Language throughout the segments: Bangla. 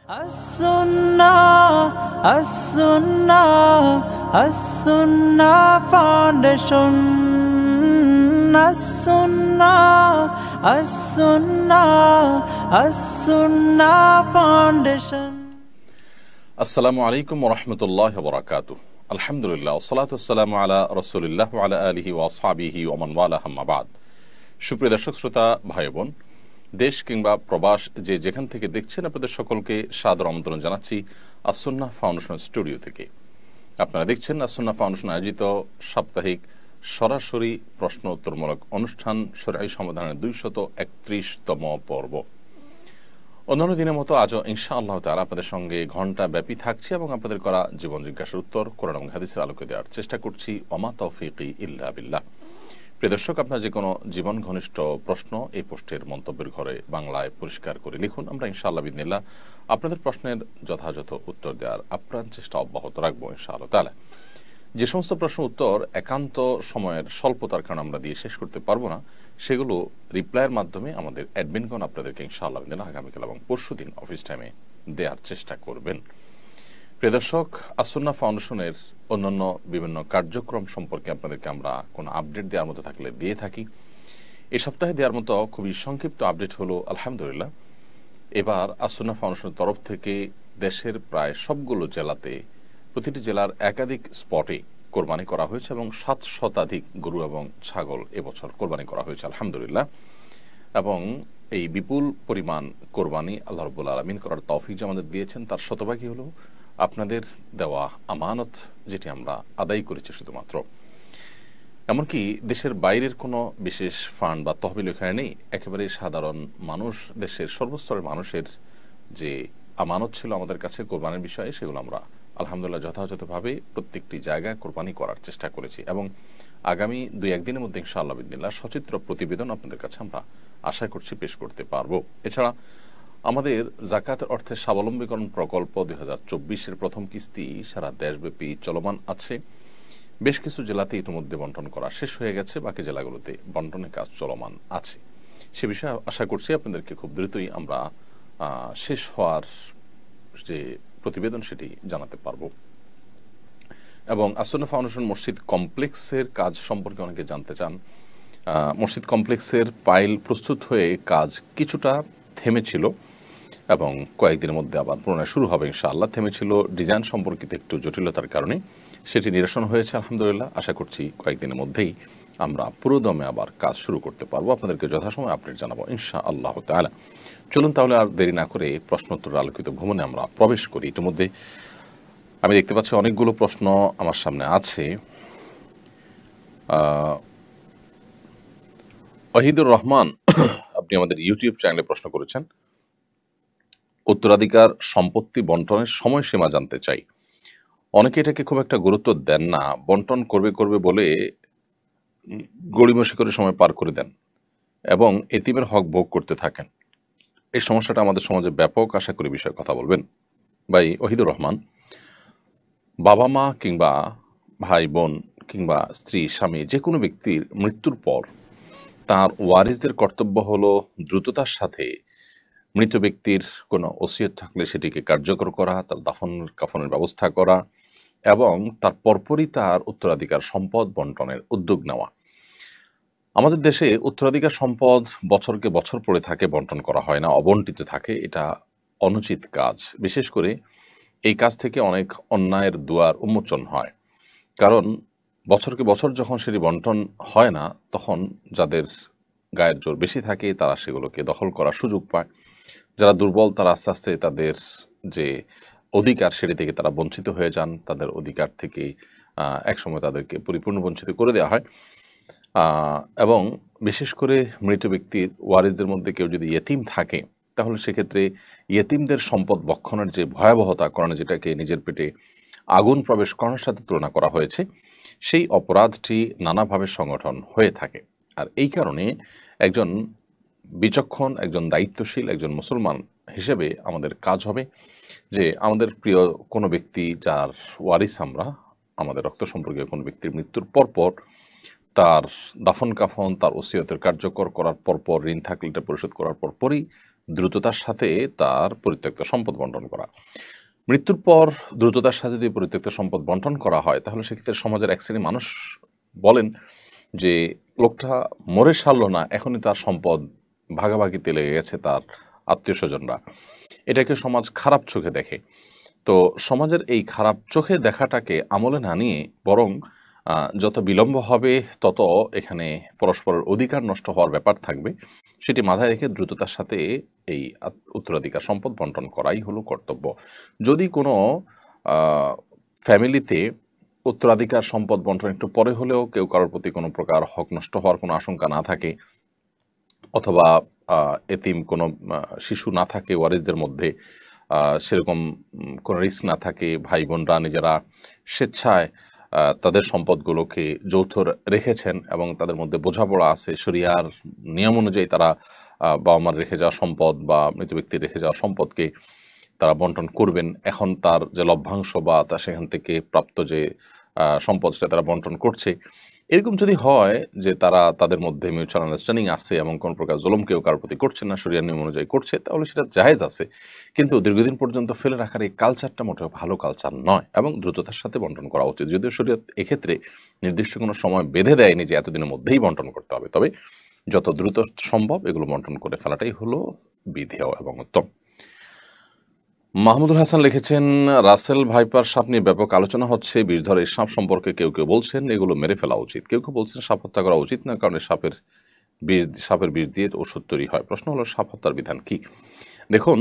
As-Sunnah, As-Sunnah, As-Sunnah Foundation. As-Sunnah, As-Sunnah, As-Sunnah Foundation. আসসালামু আলাইকুম ওয়া রাহমাতুল্লাহি ওয়া বারাকাতুহু। আলহামদুলিল্লাহ ওয়াসসালাতু ওয়াসসালামু আলা রাসূলিল্লাহ ওয়া আলা আলিহি ওয়া আসহাবিহি ওয়া মান ওয়ালা আম্মা বাদ। সুপ্রিয় দর্শক শ্রোতা ভাই বোন, দেশ কিংবা প্রবাস যে যেখান থেকে দেখছেন, আপনাদের সকলকে সাদর আমন্ত্রণ জানাচ্ছি আস-সুন্নাহ ফাউন্ডেশন স্টুডিও থেকে। আপনারা দেখছেন আস-সুন্নাহ ফাউন্ডেশন আয়োজিত সাপ্তাহিক সরাসরি প্রশ্ন উত্তরমূলক অনুষ্ঠান শরঈ সমাধানের 231তম পর্ব। অন্যান্য দিনের মতো আজও ইনশাআল্লাহ তাআলা আপনাদের সঙ্গে ঘণ্টা ব্যাপী থাকছে এবং আপনাদের করা জীবন জিজ্ঞাসার উত্তর কোরআন এবং হাদিসের আলোকে দেওয়ার চেষ্টা করছি। ওমা তৌফিকি ইল্লা বিল্লাহ। প্রিয় দর্শক, আপনার যে কোনো জীবন ঘনিষ্ঠ প্রশ্ন এই পোস্টের মন্তব্যের ঘরে বাংলায় পরিষ্কার করে লিখুন। আমরা ইনশাআল্লাহ বিদিনিল্লাহ আপনাদের প্রশ্নের যথাযথ উত্তর দেওয়ার আপ্রাণ চেষ্টা অব্যাহত রাখবো ইনশাআল্লাহ তাআলা। যে সমস্ত প্রশ্ন উত্তর একান্ত সময়ের স্বল্পতার কারণে আমরা দিয়ে শেষ করতে পারবো না, সেগুলো রিপ্লাইয়ের মাধ্যমে আমাদের অ্যাডমিনগণ আপনাদেরকে ইনশাআল্লাহ আগামীকাল এবং পরশুদিন অফিস টাইমে দেওয়ার চেষ্টা করবেন। প্রিয় দর্শক, আস-সুন্নাহ ফাউন্ডেশনের অন্যান্য বিভিন্ন কার্যক্রম সম্পর্কে আপনাদেরকে আমরা কোনো আপডেট দেওয়ার মতো থাকলে দিয়ে থাকি। এই সপ্তাহে দেওয়ার মতো খুবই সংক্ষিপ্ত আপডেট হলো, আলহামদুলিল্লাহ এবার আস-সুন্নাহ ফাউন্ডেশনের তরফ থেকে দেশের প্রায় সবগুলো জেলাতে প্রতিটি জেলার একাধিক স্পটে কোরবানি করা হয়েছে এবং 7 শতাধিক গরু এবং ছাগল এবছর কোরবানি করা হয়েছে আলহামদুলিল্লাহ। এবং এই বিপুল পরিমাণ কোরবানি আল্লাহ রাব্বুল আলামিন করার তৌফিক যে আমাদের দিয়েছেন, তার শতভাগই হলো আপনাদের দেওয়া আমানত, যেটি আমরা আদায় করেছি শুধুমাত্র। এমনকি দেশের বাইরের কোনো বিশেষ ফান্ড বা তহবিল এখানে নেই। একেবারে সাধারণ মানুষ, দেশের সর্বস্তরের মানুষের যে আমানত ছিল আমাদের কাছে কোরবানির বিষয়ে, সেগুলো আমরা আলহামদুলিল্লাহ যথাযথভাবে প্রত্যেকটি জায়গায় কোরবানি করার চেষ্টা করেছি এবং আগামী 2-1 দিনের মধ্যে ইনশাআল্লাহ বিদিনিল্লাহ সচিত্র প্রতিবেদন আপনাদের কাছে আমরা আশা করছি পেশ করতে পারবো। এছাড়া আমাদের যাকাতের অর্থে স্বাবলম্বীকরণ প্রকল্প 2024-এর প্রথম কিস্তি সারা দেশব্যাপী চলমান আছে। বেশ কিছু জেলাতে ইতিমধ্যে বন্টন করা শেষ হয়ে গেছে, বাকি জেলাগুলোতে বন্টনের কাজ চলমান আছে। সে বিষয়ে আশা করছি আপনাদেরকে খুব দ্রুতই আমরা শেষ হওয়ার যে প্রতিবেদন সেটি জানাতে পারবো। এবং আস-সুন্নাহ ফাউন্ডেশন মসজিদ কমপ্লেক্সের কাজ সম্পর্কে অনেকে জানতে চান। মসজিদ কমপ্লেক্সের পাইল প্রস্তুত হয়ে কাজ কিছুটা থেমেছিল এবং কয়েকদিনের মধ্যে আবার পুনরায় শুরু হবে ইনশাআল্লাহ। থেমেছিল ডিজাইন সম্পর্কিত একটু জটিলতার কারণে, সেটি নিরসন হয়েছে আলহামদুলিল্লাহ। আশা করছি কয়েকদিনের মধ্যেই আমরা পুরোদমে আবার কাজ শুরু করতে পারবো। আপনাদেরকে যথাসময় আপডেট জানাবো ইনশাআল্লাহ তাআলা। চলুন তাহলে আর দেরি না করে প্রশ্নোত্তর আলোকিত ভ্রমণে আমরা প্রবেশ করি। ইতিমধ্যে আমি দেখতে পাচ্ছি অনেকগুলো প্রশ্ন আমার সামনে আছে। ওয়াহিদুর রহমান, আপনি আমাদের ইউটিউব চ্যানেলে প্রশ্ন করেছেন, উত্তরাধিকার সম্পত্তি বন্টনের সময়সীমা জানতে চাই। অনেকে এটাকে খুব একটা গুরুত্ব দেন না, বন্টন করবে বলে গড়িমসি করে সময় পার করে দেন এবং এতিমের হক ভোগ করতে থাকেন। এই সমস্যাটা আমাদের সমাজে ব্যাপক, আশা করি বিষয়ে কথা বলবেন। ভাই ওয়াহিদুর রহমান, বাবা মা কিংবা ভাই বোন কিংবা স্ত্রী স্বামী যে কোনো ব্যক্তির মৃত্যুর পর তার ওয়ারিসদের কর্তব্য হলো দ্রুততার সাথে মৃত ব্যক্তির কোনো ওসিয়ত থাকলে সেটিকে কার্যকর করা, তার দাফন কাফনের ব্যবস্থা করা এবং তার পরপরই তার উত্তরাধিকার সম্পদ বন্টনের উদ্যোগ নেওয়া। আমাদের দেশে উত্তরাধিকার সম্পদ বছরকে বছর পড়ে থাকে, বন্টন করা হয় না, অবন্টিত থাকে। এটা অনুচিত কাজ। বিশেষ করে এই কাজ থেকে অনেক অন্যায়ের দুয়ার উন্মোচন হয়, কারণ বছরকে বছর যখন সেটি বন্টন হয় না, তখন যাদের গায়ের জোর বেশি থাকে তারা সেগুলোকে দখল করার সুযোগ পায়। যারা দুর্বল তারা আস্তে আস্তে তাদের যে অধিকার সেটি থেকে তারা বঞ্চিত হয়ে যান। তাদের অধিকার থেকে একসময় তাদেরকে পরিপূর্ণ বঞ্চিত করে দেওয়া হয়। এবং বিশেষ করে মৃত ব্যক্তির ওয়ারিসদের মধ্যে কেউ যদি ইয়েতিম থাকে, তাহলে সেক্ষেত্রে ইয়েতিমদের সম্পদ ভক্ষণের যে ভয়াবহতা, কোরআনে যেটাকে নিজের পেটে আগুন প্রবেশ করার সাথে তুলনা করা হয়েছে, সেই অপরাধটি নানাভাবে সংগঠন হয়ে থাকে। আর এই কারণে একজন বিচক্ষণ, একজন দায়িত্বশীল, একজন মুসলমান হিসেবে আমাদের কাজ হবে যে আমাদের প্রিয় কোনো ব্যক্তি যার ওয়ারিস আমরা, আমাদের রক্ত সম্পর্কীয় কোনো ব্যক্তির মৃত্যুর পরপর তার দাফন কাফন, তার ওসিয়তের কার্যকর করার পরপর, ঋণ থাকলে এটা পরিশোধ করার পরপরই দ্রুততার সাথে তার পরিত্যক্ত সম্পদ বন্টন করা। মৃত্যুর পর দ্রুততার সাথে যদি পরিত্যক্ত সম্পদ বন্টন করা হয় তাহলে সেক্ষেত্রে সমাজের এক শ্রেণীর মানুষ বলেন যে লোকটা মরে সারল না, এখনই তার সম্পদ ভাগাভাগিতে লেগে গেছে তার আত্মীয় স্বজনরা। এটাকে সমাজ খারাপ চোখে দেখে। তো সমাজের এই খারাপ চোখে দেখাটাকে আমলে না নিয়ে বরং যত বিলম্ব হবে তত এখানে পরস্পরের অধিকার নষ্ট হওয়ার ব্যাপার থাকবে, সেটি মাথায় রেখে দ্রুততার সাথে এই উত্তরাধিকার সম্পদ বন্টন করাই হলো কর্তব্য। যদি কোনো ফ্যামিলিতে উত্তরাধিকার সম্পদ বন্টন একটু পরে হলেও কেউ কারোর প্রতি কোনো প্রকার হক নষ্ট হওয়ার কোনো আশঙ্কা না থাকে, অথবা এতিম কোনো শিশু না থাকে ওয়ারিসদের মধ্যে, সেরকম কোনো রিস্ক না থাকে, ভাই বোনরা নিজেরা স্বেচ্ছায় তাদের সম্পদগুলোকে যৌথ রেখেছেন এবং তাদের মধ্যে বোঝাপড়া আছে, শরিয়ার নিয়ম অনুযায়ী তারা বাবা মার রেখে যাওয়া সম্পদ বা মৃত ব্যক্তির রেখে যাওয়া সম্পদকে তারা বন্টন করবেন, এখন তার যে লভ্যাংশ বা তা সেখান থেকে প্রাপ্ত যে সম্পদ সেটা তারা বন্টন করছে, এরকম যদি হয় যে তারা তাদের মধ্যে মিউচুয়াল আন্ডারস্ট্যান্ডিং আছে এবং কোনো প্রকার জুলুম কেউ কারোর প্রতি করছে না, শরিয়ার নিয়ম অনুযায়ী করছে, তাহলে সেটা জায়েজ আছে। কিন্তু দীর্ঘদিন পর্যন্ত ফেলে রাখার এই কালচারটা মোটেও ভালো কালচার নয় এবং দ্রুততার সাথে বন্টন করা উচিত। যদিও শরিয়ত এক্ষেত্রে নির্দিষ্ট কোনো সময় বেঁধে দেয়নি যে এতদিনের মধ্যেই বন্টন করতে হবে, তবে যত দ্রুত সম্ভব এগুলো বন্টন করে ফেলাটাই হলো বিধেয় এবং উত্তম। মাহমুদুল হাসান লিখেছেন, রাসেল ভাইপার সাপ নিয়ে ব্যাপক আলোচনা হচ্ছে। বিষধর এই সাপ সম্পর্কে কেউ কেউ বলছেন এগুলো মেরে ফেলা উচিত, কেউ কেউ বলছেন সাপ হত্যা করা উচিত না, কারণ সাপের বিষ দিয়ে ওষুধ তৈরি হয়। প্রশ্ন হলো সাপ হত্যার বিধান কি? দেখুন,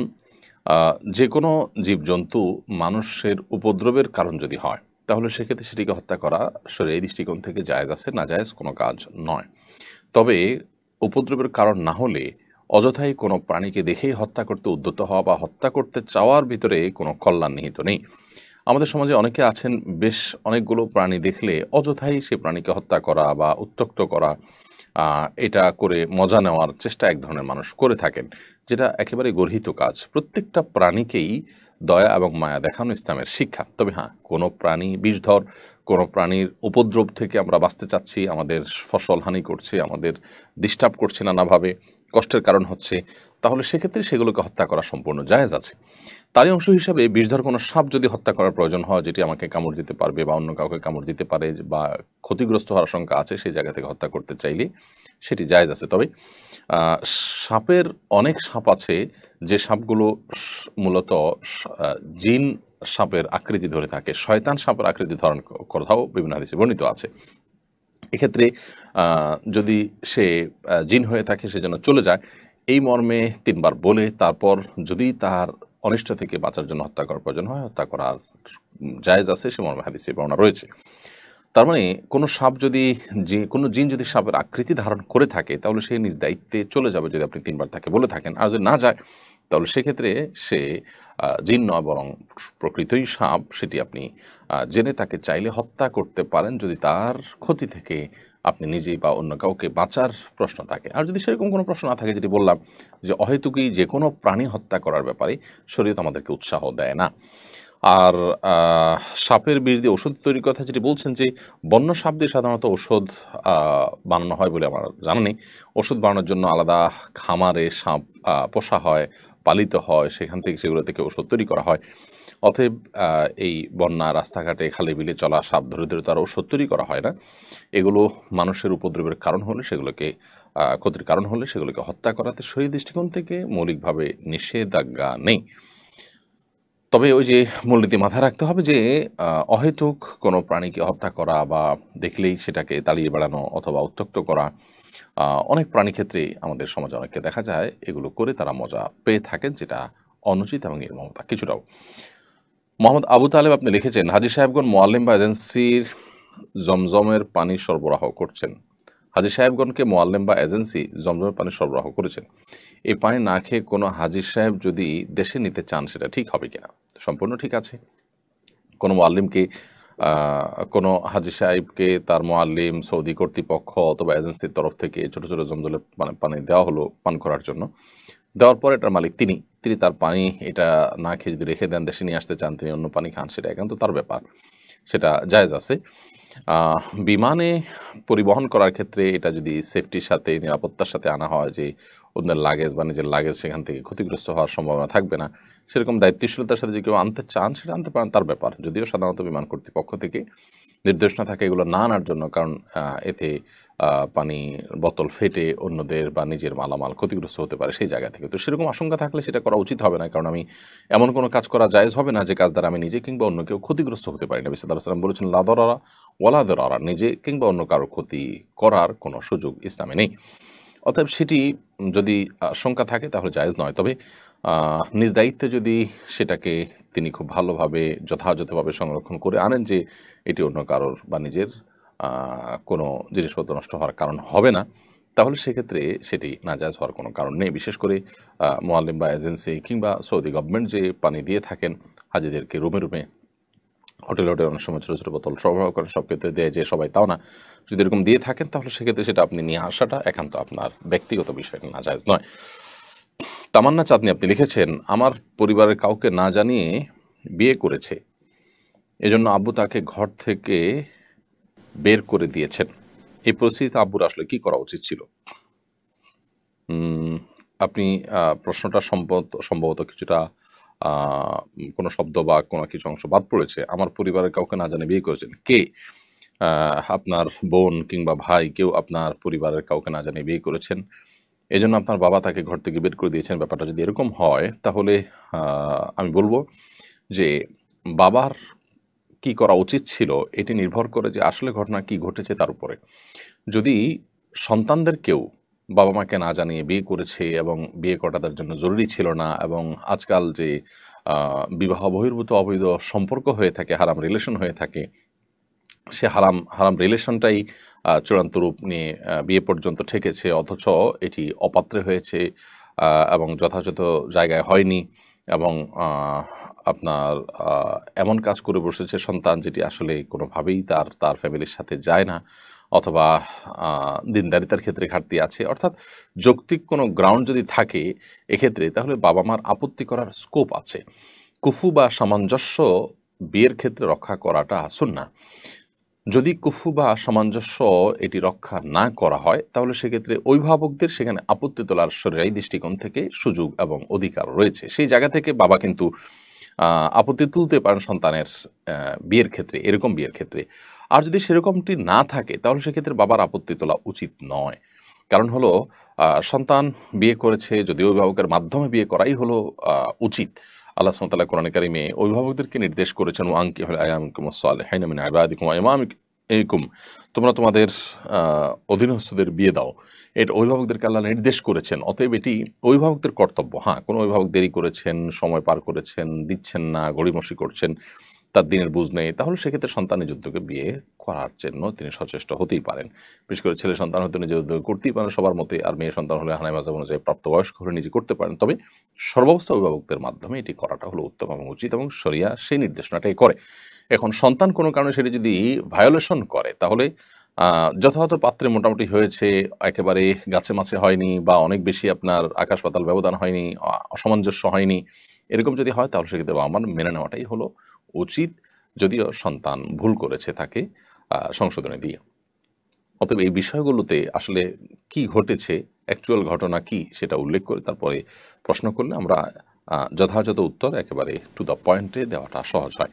যে কোনো জীবজন্তু মানুষের উপদ্রবের কারণ যদি হয় তাহলে সেক্ষেত্রে সেটিকে হত্যা করা শরীয়ী দৃষ্টিকোণ থেকে জায়েজ আছে, না জায়েজ কোনো কাজ নয়। তবে উপদ্রবের কারণ না হলে অযথাই কোনো প্রাণীকে দেখেই হত্যা করতে উদ্যত হওয়া বা হত্যা করতে চাওয়ার ভিতরে কোনো কল্যাণ নিহিত নেই। আমাদের সমাজে অনেকে আছেন বেশ অনেকগুলো প্রাণী দেখলে অযথাই সে প্রাণীকে হত্যা করা বা উত্ত্যক্ত করা, এটা করে মজা নেওয়ার চেষ্টা এক ধরনের মানুষ করে থাকেন, যেটা একেবারে গর্হিত কাজ। প্রত্যেকটা প্রাণীকেই দয়া এবং মায়া দেখানো ইসলামের শিক্ষা। তবে হ্যাঁ, কোনো প্রাণী বিষধর, কোনো প্রাণীর উপদ্রব থেকে আমরা বাঁচতে চাচ্ছি, আমাদের ফসল হানি করছে, আমাদের ডিস্টার্ব করছে নানাভাবে, কষ্টের কারণ হচ্ছে, তাহলে সেক্ষেত্রে সেগুলোকে হত্যা করা সম্পূর্ণ জায়েজ আছে। তারই অংশ হিসাবে বিষধর কোনো সাপ যদি হত্যা করার প্রয়োজন হয়, যেটি আমাকে কামড় দিতে পারবে বা অন্য কাউকে কামড় দিতে পারে বা ক্ষতিগ্রস্ত হওয়ার আশঙ্কা আছে, সেই জায়গা থেকে হত্যা করতে চাইলে সেটি জায়েজ আছে। তবে সাপের অনেক সাপ আছে যে সাপগুলো মূলত জিন সাপের আকৃতি ধরে থাকে, শয়তান সাপের আকৃতি ধারণ কথাও বিভিন্ন হাদিসে বর্ণিত আছে। এক্ষেত্রে যদি সে জিন হয়ে থাকে সে যেন চলে যায়, এই মর্মে 3 বার বলে তারপর যদি তার অনিষ্ট থেকে বাঁচার জন্য হত্যা করার প্রয়োজন হয়, হত্যা করার জায়েজ আছে, সে মর্মে হাদিসে বর্ণনা রয়েছে। তার মানে কোনো সাপ যদি কোনো জিন যদি সাপের আকৃতি ধারণ করে থাকে তাহলে সে নিজ দায়িত্বে চলে যাবে যদি আপনি 3 বার তাকে বলে থাকেন। আর যদি না যায় তাহলে সেক্ষেত্রে সে জিন নয় বরং প্রকৃতই সাপ, সেটি আপনি জেনে তাকে চাইলে হত্যা করতে পারেন যদি তার ক্ষতি থেকে আপনি নিজেই বা অন্য কাউকে বাঁচার প্রশ্ন থাকে। আর যদি সেরকম কোনো প্রশ্ন না থাকে, যেটি বললাম যে অহেতুকই যে কোনো প্রাণী হত্যা করার ব্যাপারে শরীয়ত আমাদেরকে উৎসাহ দেয় না। আর সাপের বিষ দিয়ে ওষুধ তৈরির কথা যেটি বলছেন, যে বন্য সাপ দিয়ে সাধারণত ওষুধ বানানো হয় বলে আমার জানা নেই। ওষুধ বানানোর জন্য আলাদা খামারে সাপ পোষা হয়, পালিত হয়, সেখান থেকে সেগুলো থেকে ওষুধ তৈরি করা হয়। অতএব এই বন্যা, রাস্তাঘাটে, খালে বিলে চলা সাপ ধরে ধরে তার ওষুধ তৈরি করা হয় না। এগুলো মানুষের উপদ্রবের কারণ হলে, সেগুলোকে ক্ষতির কারণ হলে সেগুলোকে হত্যা করাতে শরীর দৃষ্টিকোণ থেকে মৌলিকভাবে নিষেধাজ্ঞা নেই। তবে ওই যে মূলনীতি মাথায় রাখতে হবে যে অহেতুক কোনো প্রাণীকে হত্যা করা বা দেখলেই সেটাকে তাড়িয়ে বেড়ানো অথবা উত্ত্যক্ত করা, অনেক প্রাণী ক্ষেত্রে আমাদের সমাজে অনেককে দেখা যায় এগুলো করে তারা মজা পেয়ে থাকেন, যেটা অনুচিত এবং নির্মমতা কিছুটাও। মোহাম্মদ আবু তালেব আপনি লিখেছেন, হাজী সাহেবগণ মোয়াল্লিম বা এজেন্সির জমজমের পানি সরবরাহ করছেন। হাজী সাহেবগণকে মোয়াল্লিম বা এজেন্সি জমজমের পানি সরবরাহ করেছেন। এই পানি না খেয়ে কোনো হাজী সাহেব যদি দেশে নিতে চান সেটা ঠিক হবে কিনা? সম্পূর্ণ ঠিক আছে। কোনো মোয়াল্লিমকে, কোনো হাজী সাহেবকে তার মোয়াল্লিম, সৌদি কর্তৃপক্ষ অথবা এজেন্সির তরফ থেকে ছোটো ছোটো জমজলের পানি দেওয়া হলো পান করার জন্য। দেওয়ার পর এটার মালিক তিনি তার পানি এটা না খেয়ে যদি রেখে দেন, দেশে নিয়ে আসতে চান, তিনি অন্য পানি খান, সেটা একান্ত তার ব্যাপার, সেটা জায়েজ আছে। বিমানে পরিবহন করার ক্ষেত্রে এটা যদি সেফটির সাথে, নিরাপত্তার সাথে আনা হয়, যে অন্যের লাগেজ বা নিজের লাগেজ সেখান থেকে ক্ষতিগ্রস্ত হওয়ার সম্ভাবনা থাকবে না, সেরকম দায়িত্বশীলতার সাথে যদি কেউ আনতে চান সেটা আনতে পারেন, তার ব্যাপার। যদিও সাধারণত বিমান কর্তৃপক্ষ থেকে নির্দেশ না থাকে এগুলো না আনার জন্য, কারণ এতে পানি বোতল ফেটে অন্যদের বা নিজের মালামাল ক্ষতিগ্রস্ত হতে পারে সেই জায়গা থেকে। তো সেরকম আশঙ্কা থাকলে সেটা করা উচিত হবে না, কারণ আমি এমন কোনো কাজ করা জায়েজ হবে না যে কাজ দ্বারা আমি নিজে কিংবা অন্য কেউ ক্ষতিগ্রস্ত হতে পারি। নবী সাল্লাল্লাহু আলাইহি ওয়াসাল্লাম বলেছেন, লা দারারা ওয়ালা দিরারা, নিজে কিংবা অন্য কারো ক্ষতি করার কোনো সুযোগ ইসলামে নেই। অতএব সেটি যদি আশঙ্কা থাকে তাহলে জায়েজ নয়। তবে নিজ দায়িত্বে যদি সেটাকে তিনি খুব ভালোভাবে যথাযথভাবে সংরক্ষণ করে আনেন যে এটি অন্য কারোর বা নিজের কোনো জিনিসপত্র নষ্ট হওয়ার কারণ হবে না, তাহলে সেক্ষেত্রে সেটি নাজায়েজ হওয়ার কোনো কারণ নেই। বিশেষ করে মোয়াল্লিম বা এজেন্সি কিংবা সৌদি গভর্নমেন্ট যে পানি দিয়ে থাকেন হাজিদেরকে রুমে রুমে, হোটেলে অনেক সময় ছোটো ছোটো বোতল সরবরাহ করেন, সব ক্ষেত্রে দেয় যে সবাই তাও না, যদি এরকম দিয়ে থাকেন তাহলে সেক্ষেত্রে সেটা আপনি নিয়ে আসাটা একান্ত আপনার ব্যক্তিগত বিষয়, নাজায়েজ নয়। তামান্না চাঁদনি আপনি লিখেছেন, আমার পরিবারের কাউকে না জানিয়ে বিয়ে করেছে, এজন্য আব্বু তাকে ঘর থেকে বের করে দিয়েছেন। এই পরিস্থিতিতে আব্বুর আসলে কি করা উচিত ছিল? আপনি প্রশ্নটা সম্ভবত কিছুটা কোনো শব্দ বা কোনো কিছু অংশ বাদ পড়েছে। আমার পরিবারের কাউকে না জানিয়ে বিয়ে করেছেন। কে? আপনার বোন কিংবা ভাই কেউ আপনার পরিবারের কাউকে না জানিয়ে বিয়ে করেছেন, এজন্য আপনার বাবা তাকে ঘর থেকে বের করে দিয়েছেন। ব্যাপারটা যদি এরকম হয় তাহলে আমি বলবো যে বাবার কি করা উচিত ছিল এটি নির্ভর করে যে আসলে ঘটনা কি ঘটেছে তার উপরে। যদি সন্তানদের কেউ বাবা মাকে না জানিয়ে বিয়ে করেছে এবং বিয়ে করা তাদের জন্য জরুরি ছিল না, এবং আজকাল যে বিবাহ বহির্ভূত অবৈধ সম্পর্ক হয়ে থাকে, হারাম রিলেশন হয়ে থাকে, সে হারাম রিলেশনটাই চূড়ান্ত রূপ নিয়ে বিয়ে পর্যন্ত ঠেকেছে, অথচ এটি অপাত্রে হয়েছে এবং যথাযথ জায়গায় হয়নি, এবং আপনার এমন কাজ করে বসেছে সন্তান যেটি আসলে কোনোভাবেই তার ফ্যামিলির সাথে যায় না, অথবা দিনদারিতার ক্ষেত্রে ঘাটতি আছে, অর্থাৎ যৌক্তিক কোনো গ্রাউন্ড যদি থাকে এক্ষেত্রে, তাহলে বাবা মার আপত্তি করার স্কোপ আছে। কুফু বা সামঞ্জস্য বিয়ের ক্ষেত্রে রক্ষা করাটা সুন্নাহ। যদি কুফু বা সামঞ্জস্য এটি রক্ষা না করা হয় তাহলে সেক্ষেত্রে অভিভাবকদের সেখানে আপত্তি তোলার শরীরাই দৃষ্টিকোণ থেকে সুযোগ এবং অধিকার রয়েছে। সেই জায়গা থেকে বাবা কিন্তু আপত্তি তুলতে পারেন সন্তানের বিয়ের ক্ষেত্রে, এরকম বিয়ের ক্ষেত্রে। আর যদি সেরকমটি না থাকে তাহলে সেক্ষেত্রে বাবার আপত্তি তোলা উচিত নয়। কারণ হলো সন্তান বিয়ে করেছে, যদি অভিভাবকের মাধ্যমে বিয়ে করাই হলো উচিত। আল্লাহ সুবহানাহু ওয়া তাআলা কোরআনে কারিমে অভিভাবকদেরকে নির্দেশ করেছেন, ওয়ানকিহুল আয়ামাকুম সালিহিনা মিন ইবাদিকুম ওয়া ইমামিকুম, তোমরা তোমাদের অধীনস্থদের বিয়ে দাও। এটা অভিভাবকদেরকে আল্লাহ নির্দেশ করেছেন। অতএব এটি অভিভাবকদের কর্তব্য। হ্যাঁ, কোনো অভিভাবক দেরি করেছেন, সময় পার করেছেন, দিচ্ছেন না, গড়িমসি করছেন, তার দিনের বুঝ নেই, তাহলে সেক্ষেত্রে সন্তানের উদ্যোগে বিয়ে করার জন্য তিনি সচেষ্ট হতেই পারেন। বিশেষ করে ছেলে সন্তান হয়তো নিজের উদ্যোগে করতেই পারেন সবার মতে, আর মেয়ে সন্তান হলে হানায় মাঝাব অনুযায়ী প্রাপ্তবয়স্ক হলে নিজে করতে পারেন। তবে সর্বাবস্থা অভিভাবকদের মাধ্যমে এটি করাটা হলো উত্তম এবং উচিত, এবং শরিয়া সেই নির্দেশনাটাই করে। এখন সন্তান কোনো কারণে সেটি যদি ভায়োলেশন করে তাহলে যথাযথ পাত্রে মোটামুটি হয়েছে, একেবারে গাছে মাছে হয়নি, বা অনেক বেশি আপনার আকাশ পাতাল ব্যবধান হয়নি, অসামঞ্জস্য হয়নি, এরকম যদি হয় তাহলে সেক্ষেত্রে আমার মেনে নেওয়াটাই হলো উচিত, যদিও সন্তান ভুল করেছে তাকে সংশোধনে দিয়ে। অতএব এই বিষয়গুলোতে আসলে কি ঘটেছে, অ্যাকচুয়াল ঘটনা কি সেটা উল্লেখ করে তারপরে প্রশ্ন করলে আমরা যথাযথ উত্তর একেবারে টু দ্য পয়েন্টে দেওয়াটা সহজ হয়।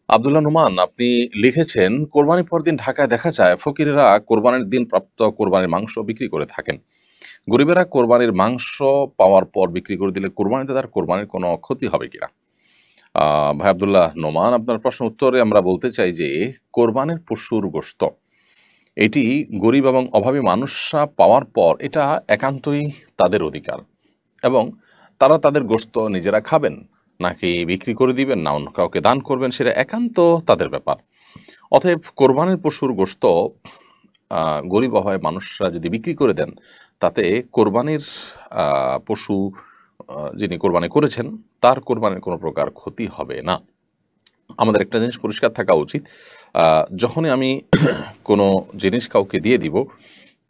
আব্দুল্লাহ নোমান আপনি লিখেছেন, কোরবানির পর দিন ঢাকায় দেখা যায় ফকিরেরা কোরবানির দিন প্রাপ্ত কোরবানির মাংস বিক্রি করে থাকেন। গরিবেরা কোরবানির মাংস পাওয়ার পর বিক্রি করে দিলে কোরবানিতে তার কোরবানির কোনো ক্ষতি হবে কিনা? ভাই আব্দুল্লাহ নোমান, আপনার প্রশ্ন উত্তরে আমরা বলতে চাই যে কোরবানির পশুর গোশত এটি গরিব এবং অভাবী মানুষরা পাওয়ার পর এটা একান্তই তাদের অধিকার, এবং তারা তাদের গোশত নিজেরা খাবেন নাকি বিক্রি করে দিবেন না অন্য কাউকে দান করবেন সেটা একান্ত তাদের ব্যাপার। অতএব কোরবানির পশুর গোশত গরিব অভাবী মানুষরা যদি বিক্রি করে দেন তাতে কোরবানির পশু যিনি কোরবানি করেছেন তার কোরবানির কোনো প্রকার ক্ষতি হবে না। আমাদের একটা জিনিস পরিষ্কার থাকা উচিত, যখনই আমি কোনো জিনিস কাউকে দিয়ে দিব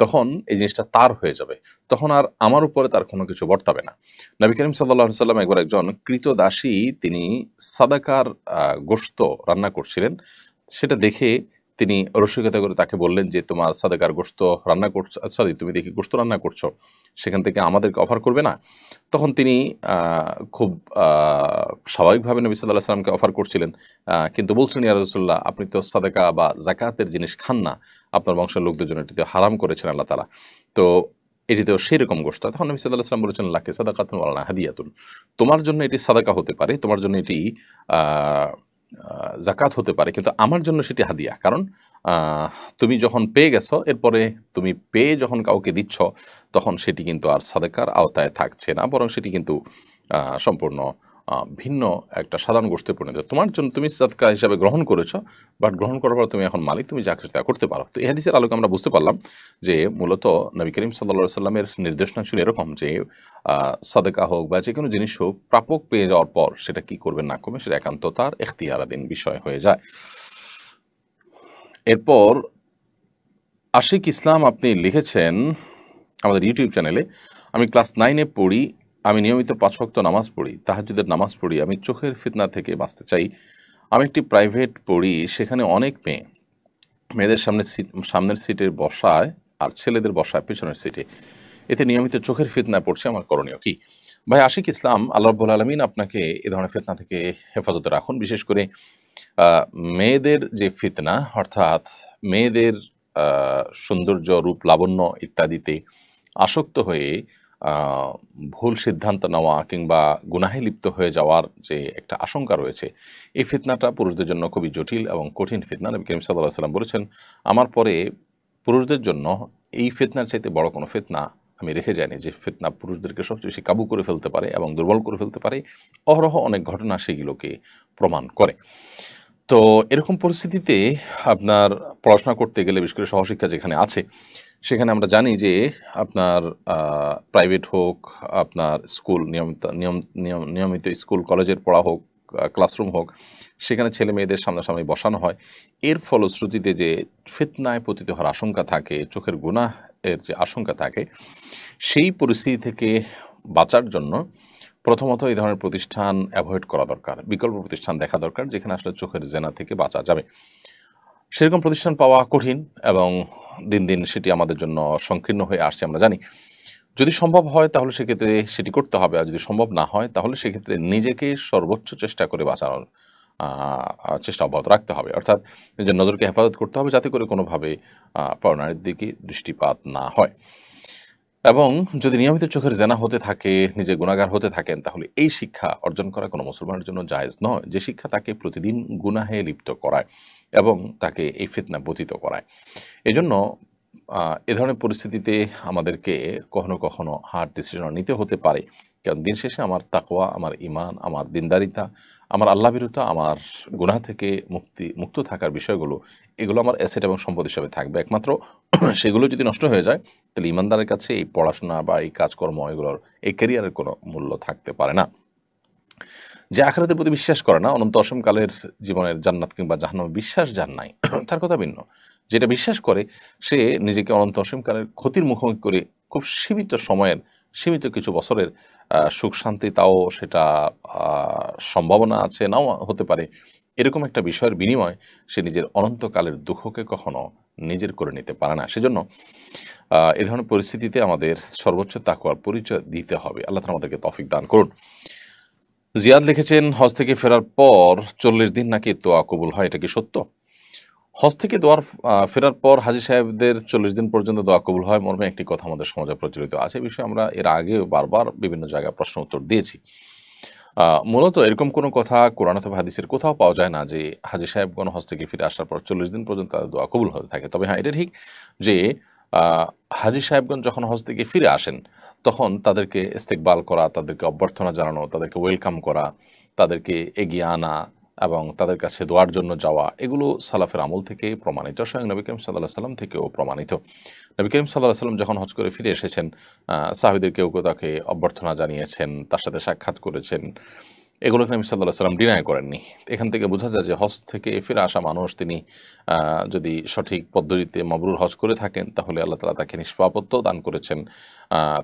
তখন এই জিনিসটা তার হয়ে যাবে, তখন আর আমার উপরে তার কোনো কিছু বর্তাবে না। নবী করিম সাল্লাল্লাহু আলাইহি ওয়াসাল্লাম একবার একজন কৃতদাসী তিনি সাদাকার গোশত রান্না করছিলেন, সেটা দেখে তিনি রসিকতা করে তাকে বললেন যে তোমার সাদেকার গোশত রান্না করছো, সরি তুমি দেখি গোশত রান্না করছো, সেখান থেকে আমাদেরকে অফার করবে না? তখন তিনি খুব স্বাভাবিকভাবে নবী সাল্লাল্লাহু আলাইহি ওয়াসাল্লামকে অফার করছিলেন, কিন্তু বলছেন ইয়া রাসূলুল্লাহ আপনি তো সাদেকা বা যাকাতের জিনিস খান না, আপনার বংশের লোকদের জন্য এটিতে হারাম করেছেন আল্লাহ তাআলা, তো এটিতেও সেই রকম গোশত। তখন নবী সাল্লাল্লাহু আলাইহি ওয়াসাল্লাম বলেছেন লাকি সাদাকাতুন ওয়া লানা হাদিয়াতুন, তোমার জন্য এটি সাদাকা হতে পারে, তোমার জন্য এটি জাকাত হতে পারে, কিন্তু আমার জন্য সেটি হাদিয়া। কারণ তুমি যখন পেয়ে গেছো, এরপরে তুমি পেয়ে যখন কাউকে দিচ্ছ তখন সেটি কিন্তু আর সাদেকার আওতায় থাকছে না, বরং সেটি কিন্তু সম্পূর্ণ ভিন্ন একটা সাধারণ গোষ্ঠীতে পরিণত। তোমার জন্য তুমি সাদকা হিসাবে গ্রহণ করেছো, বাট গ্রহণ করার পর তুমি এখন মালিক, তুমি যা খুশি তা করতে পারো। তো এই হাদিসের আলোকে আমরা বুঝতে পারলাম যে মূলত নবী করিম সাল্লাল্লাহু আলাইহি সাল্লামের নির্দেশনা ছিল এরকম যে সাদেকা হোক বা যে কোনো জিনিস হোক, প্রাপক পেয়ে যাওয়ার পর সেটা কি করবে না করবে সেটা একান্ত তার এখতিয়ারাধীন বিষয় হয়ে যায়। এরপর আশিক ইসলাম আপনি লিখেছেন আমাদের ইউটিউব চ্যানেলে, আমি ক্লাস 9-এ পড়ি, আমি নিয়মিত 5 ওয়াক্ত নামাজ পড়ি, তাহাজ্জুদের নামাজ পড়ি, আমি চোখের ফিতনা থেকে বাঁচতে চাই। আমি একটি প্রাইভেট পড়ি, সেখানে অনেক মেয়েদের সামনের সিটে বসায় আর ছেলেদের বসায় পেছনের সিটে, এতে নিয়মিত চোখের ফিতনায় পড়ছে, আমার করণীয় কি? ভাই আশিক ইসলাম, আল্লাহ রাব্বুল আলামিন আপনাকে এ ধরনের ফিতনা থেকে হেফাজতে রাখুন। বিশেষ করে মেয়েদের যে ফিতনা, অর্থাৎ মেয়েদের সৌন্দর্য, রূপ, লাবণ্য ইত্যাদিতে আসক্ত হয়ে ভুল সিদ্ধান্ত নেওয়া কিংবা গুনাহে লিপ্ত হয়ে যাওয়ার যে একটা আশঙ্কা রয়েছে, এই ফিতনাটা পুরুষদের জন্য খুবই জটিল এবং কঠিন ফিতনা। নবী করিম সাল্লাল্লাহু আলাইহি ওয়াসাল্লাম বলেছেন, আমার পরে পুরুষদের জন্য এই ফিতনার চাইতে বড় কোনো ফিতনা আমি রেখে যাইনি, যে ফিতনা পুরুষদেরকে সবচেয়ে বেশি কাবু করে ফেলতে পারে এবং দুর্বল করে ফেলতে পারে। অহরহ অনেক ঘটনা সেগুলোকে প্রমাণ করে। তো এরকম পরিস্থিতিতে আপনার পড়াশোনা করতে গেলে, বিশেষ করে সহশিক্ষা যেখানে আছে, সেখানে আমরা জানি যে আপনার প্রাইভেট হোক, আপনার স্কুল নিয়মিত স্কুল কলেজের পড়া হোক, ক্লাসরুম হোক, সেখানে ছেলে মেয়েদের সামনাসামনি বসানো হয়। এর ফলশ্রুতিতে যে ফিতনায় পতিত হওয়ার আশঙ্কা থাকে, চোখের গুনাহ এর যে আশঙ্কা থাকে, সেই পরিস্থিতি থেকে বাঁচার জন্য প্রথমত এই ধরনের প্রতিষ্ঠান অ্যাভয়েড করা দরকার, বিকল্প প্রতিষ্ঠান দেখা দরকার যেখানে আসলে চোখের জেনা থেকে বাঁচা যাবে। সেরকম প্রতিষ্ঠান পাওয়া কঠিন এবং দিন দিন সেটি আমাদের জন্য সংকীর্ণ হয়ে আসছে আমরা জানি। যদি সম্ভব হয় তাহলে সেক্ষেত্রে সেটি করতে হবে, আর যদি সম্ভব না হয় তাহলে সেক্ষেত্রে নিজেকে সর্বোচ্চ চেষ্টা করে বাঁচানোর চেষ্টা অব্যাহত রাখতে হবে, অর্থাৎ নিজের নজরকে হেফাজত করতে হবে যাতে করে কোনোভাবে পরনারীর দিকে দৃষ্টিপাত না হয়। এবং যদি নিয়মিত চোখের জেনা হতে থাকে, নিজে গুনাহগার হতে থাকেন, তাহলে এই শিক্ষা অর্জন করা কোনো মুসলমানের জন্য জায়েজ নয়, যে শিক্ষা তাকে প্রতিদিন গুনাহে লিপ্ত করায় এবং তাকে এই ফিতনা পতিত করায়। এজন্য এ ধরনের পরিস্থিতিতে আমাদেরকে কখনো কখনো হার্ড ডিসিশন নিতে হতে পারে, কারণ দিন শেষে আমার তাকওয়া, আমার ঈমান, আমার দিনদারিতা, আমার আল্লাহভীরুতা, আমার গুনাহ থেকে মুক্ত থাকার বিষয়গুলো, এগুলো আমার অ্যাসেট এবং সম্পদ হিসাবে থাকবে। একমাত্র সেগুলো যদি নষ্ট হয়ে যায় তাহলে ঈমানদারের কাছে এই পড়াশোনা বা এই কাজকর্ম, এগুলোর এই ক্যারিয়ারের কোনো মূল্য থাকতে পারে না। যে আখিরাতের প্রতি বিশ্বাস করে না, অনন্ত অসীমকালের জীবনের জান্নাত কিংবা জাহান্নামে বিশ্বাস যার নাই, তার কথা ভিন্ন। যেটা বিশ্বাস করে সে নিজেকে অনন্ত অসীমকালের ক্ষতির মুখোমুখি করে খুব সীমিত সময়ের, সীমিত কিছু বছরের সুখ শান্তি, তাও সেটা সম্ভাবনা আছে নাও হতে পারে, এরকম একটা বিষয়ের বিনিময়ে সে নিজের অনন্তকালের দুঃখকে কখনো নিজের করে নিতে পারে না। সেজন্য এ ধরনের পরিস্থিতিতে আমাদের সর্বোচ্চ তাকওয়ার পরিচয় দিতে হবে। আল্লাহ তাআলা আমাদেরকে তৌফিক দান করুন। জিয়াদ লিখেছেন, হজ থেকে ফেরার পর 40 দিন নাকি দোয়া কবুল হয়, এটা কি সত্য? হজ থেকে ফেরার পর হাজী সাহেবদের 40 দিন পর্যন্ত দোয়া কবুল হয় মর্মে একটি কথা আমাদের সমাজে প্রচলিত আছে। বিষয়ে আমরা এর আগেও বারবার বিভিন্ন জায়গায় প্রশ্ন উত্তর দিয়েছি। মূলত এরকম কোনো কথা কোরআন অথবা হাদিসের কোথাও পাওয়া যায় না যে হাজী সাহেবগণ হজ থেকে ফিরে আসার পর 40 দিন পর্যন্ত তাদের দোয়া কবুল হতে থাকে। তবে হ্যাঁ, এটা ঠিক যে হাজী সাহেবগণ যখন হজ থেকে ফিরে আসেন তখন তাদেরকে ইস্তেকবাল করা, তাদেরকে অভ্যর্থনা জানানো, তাদেরকে ওয়েলকাম করা, তাদেরকে এগিয়ে আনা এবং তাদের কাছে দোয়ার জন্য যাওয়া, এগুলো সালাফের আমল থেকে প্রমাণিত, স্বয়ং নবী করিম সাল্লাল্লাহু আলাইহি ওয়াসাল্লাম থেকেও প্রমাণিত। নবী করিম সাল্লাল্লাহু আলাইহি ওয়াসাল্লাম যখন হজ করে ফিরে এসেছেন, সাহাবীদের কেউ কেউ তাকে অভ্যর্থনা জানিয়েছেন, তার সাথে সাক্ষাৎ করেছেন, এগুলোকে নবী সাল্লাল্লাহু আলাইহি সাল্লাম ডিনাই করেননি। এখান থেকে বোঝা যায় যে হজ থেকে ফিরে আসা মানুষ তিনি যদি সঠিক পদ্ধতিতে মাবরুর হজ করে থাকেন তাহলে আল্লাহ তাআলা তাকে নিষ্পাপত্য দান করেছেন।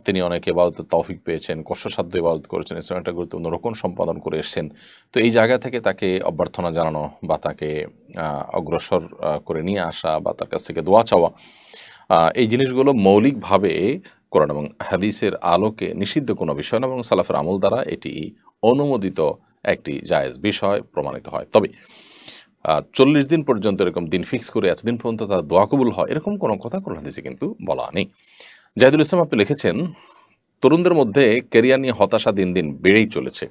তিনি অনেক ইবাদতের তৌফিক পেয়েছেন, কষ্টসাধ্য ইবাদত করেছেন, ইসলামের একটা গুরুত্বপূর্ণ রোকন সম্পাদন করে এসেছেন। তো এই জায়গা থেকে তাকে অভ্যর্থনা জানানো বা তাকে অগ্রসর করে নিয়ে আসা বা তার কাছ থেকে দোয়া চাওয়া, এই জিনিসগুলো মৌলিকভাবে কোরআন এবং হাদিসের আলোকে নিষিদ্ধ কোনো বিষয় না, এবং সালাফের আমল দ্বারা এটি অনুমোদিত একটি জায়েজ বিষয় প্রমাণিত হয়। তবে 40 দিন পর্যন্ত এরকম দিন ফিক্স করে এতদিন পর্যন্ত তার দোয়া কবুল হয় এরকম কোনো কথা কোরআন হাদিসে কিন্তু বলা নেই। জাহিদুল ইসলাম আপনি লিখেছেন, তরুণদের মধ্যে ক্যারিয়ার নিয়ে হতাশা দিন দিন বেড়েই চলেছে।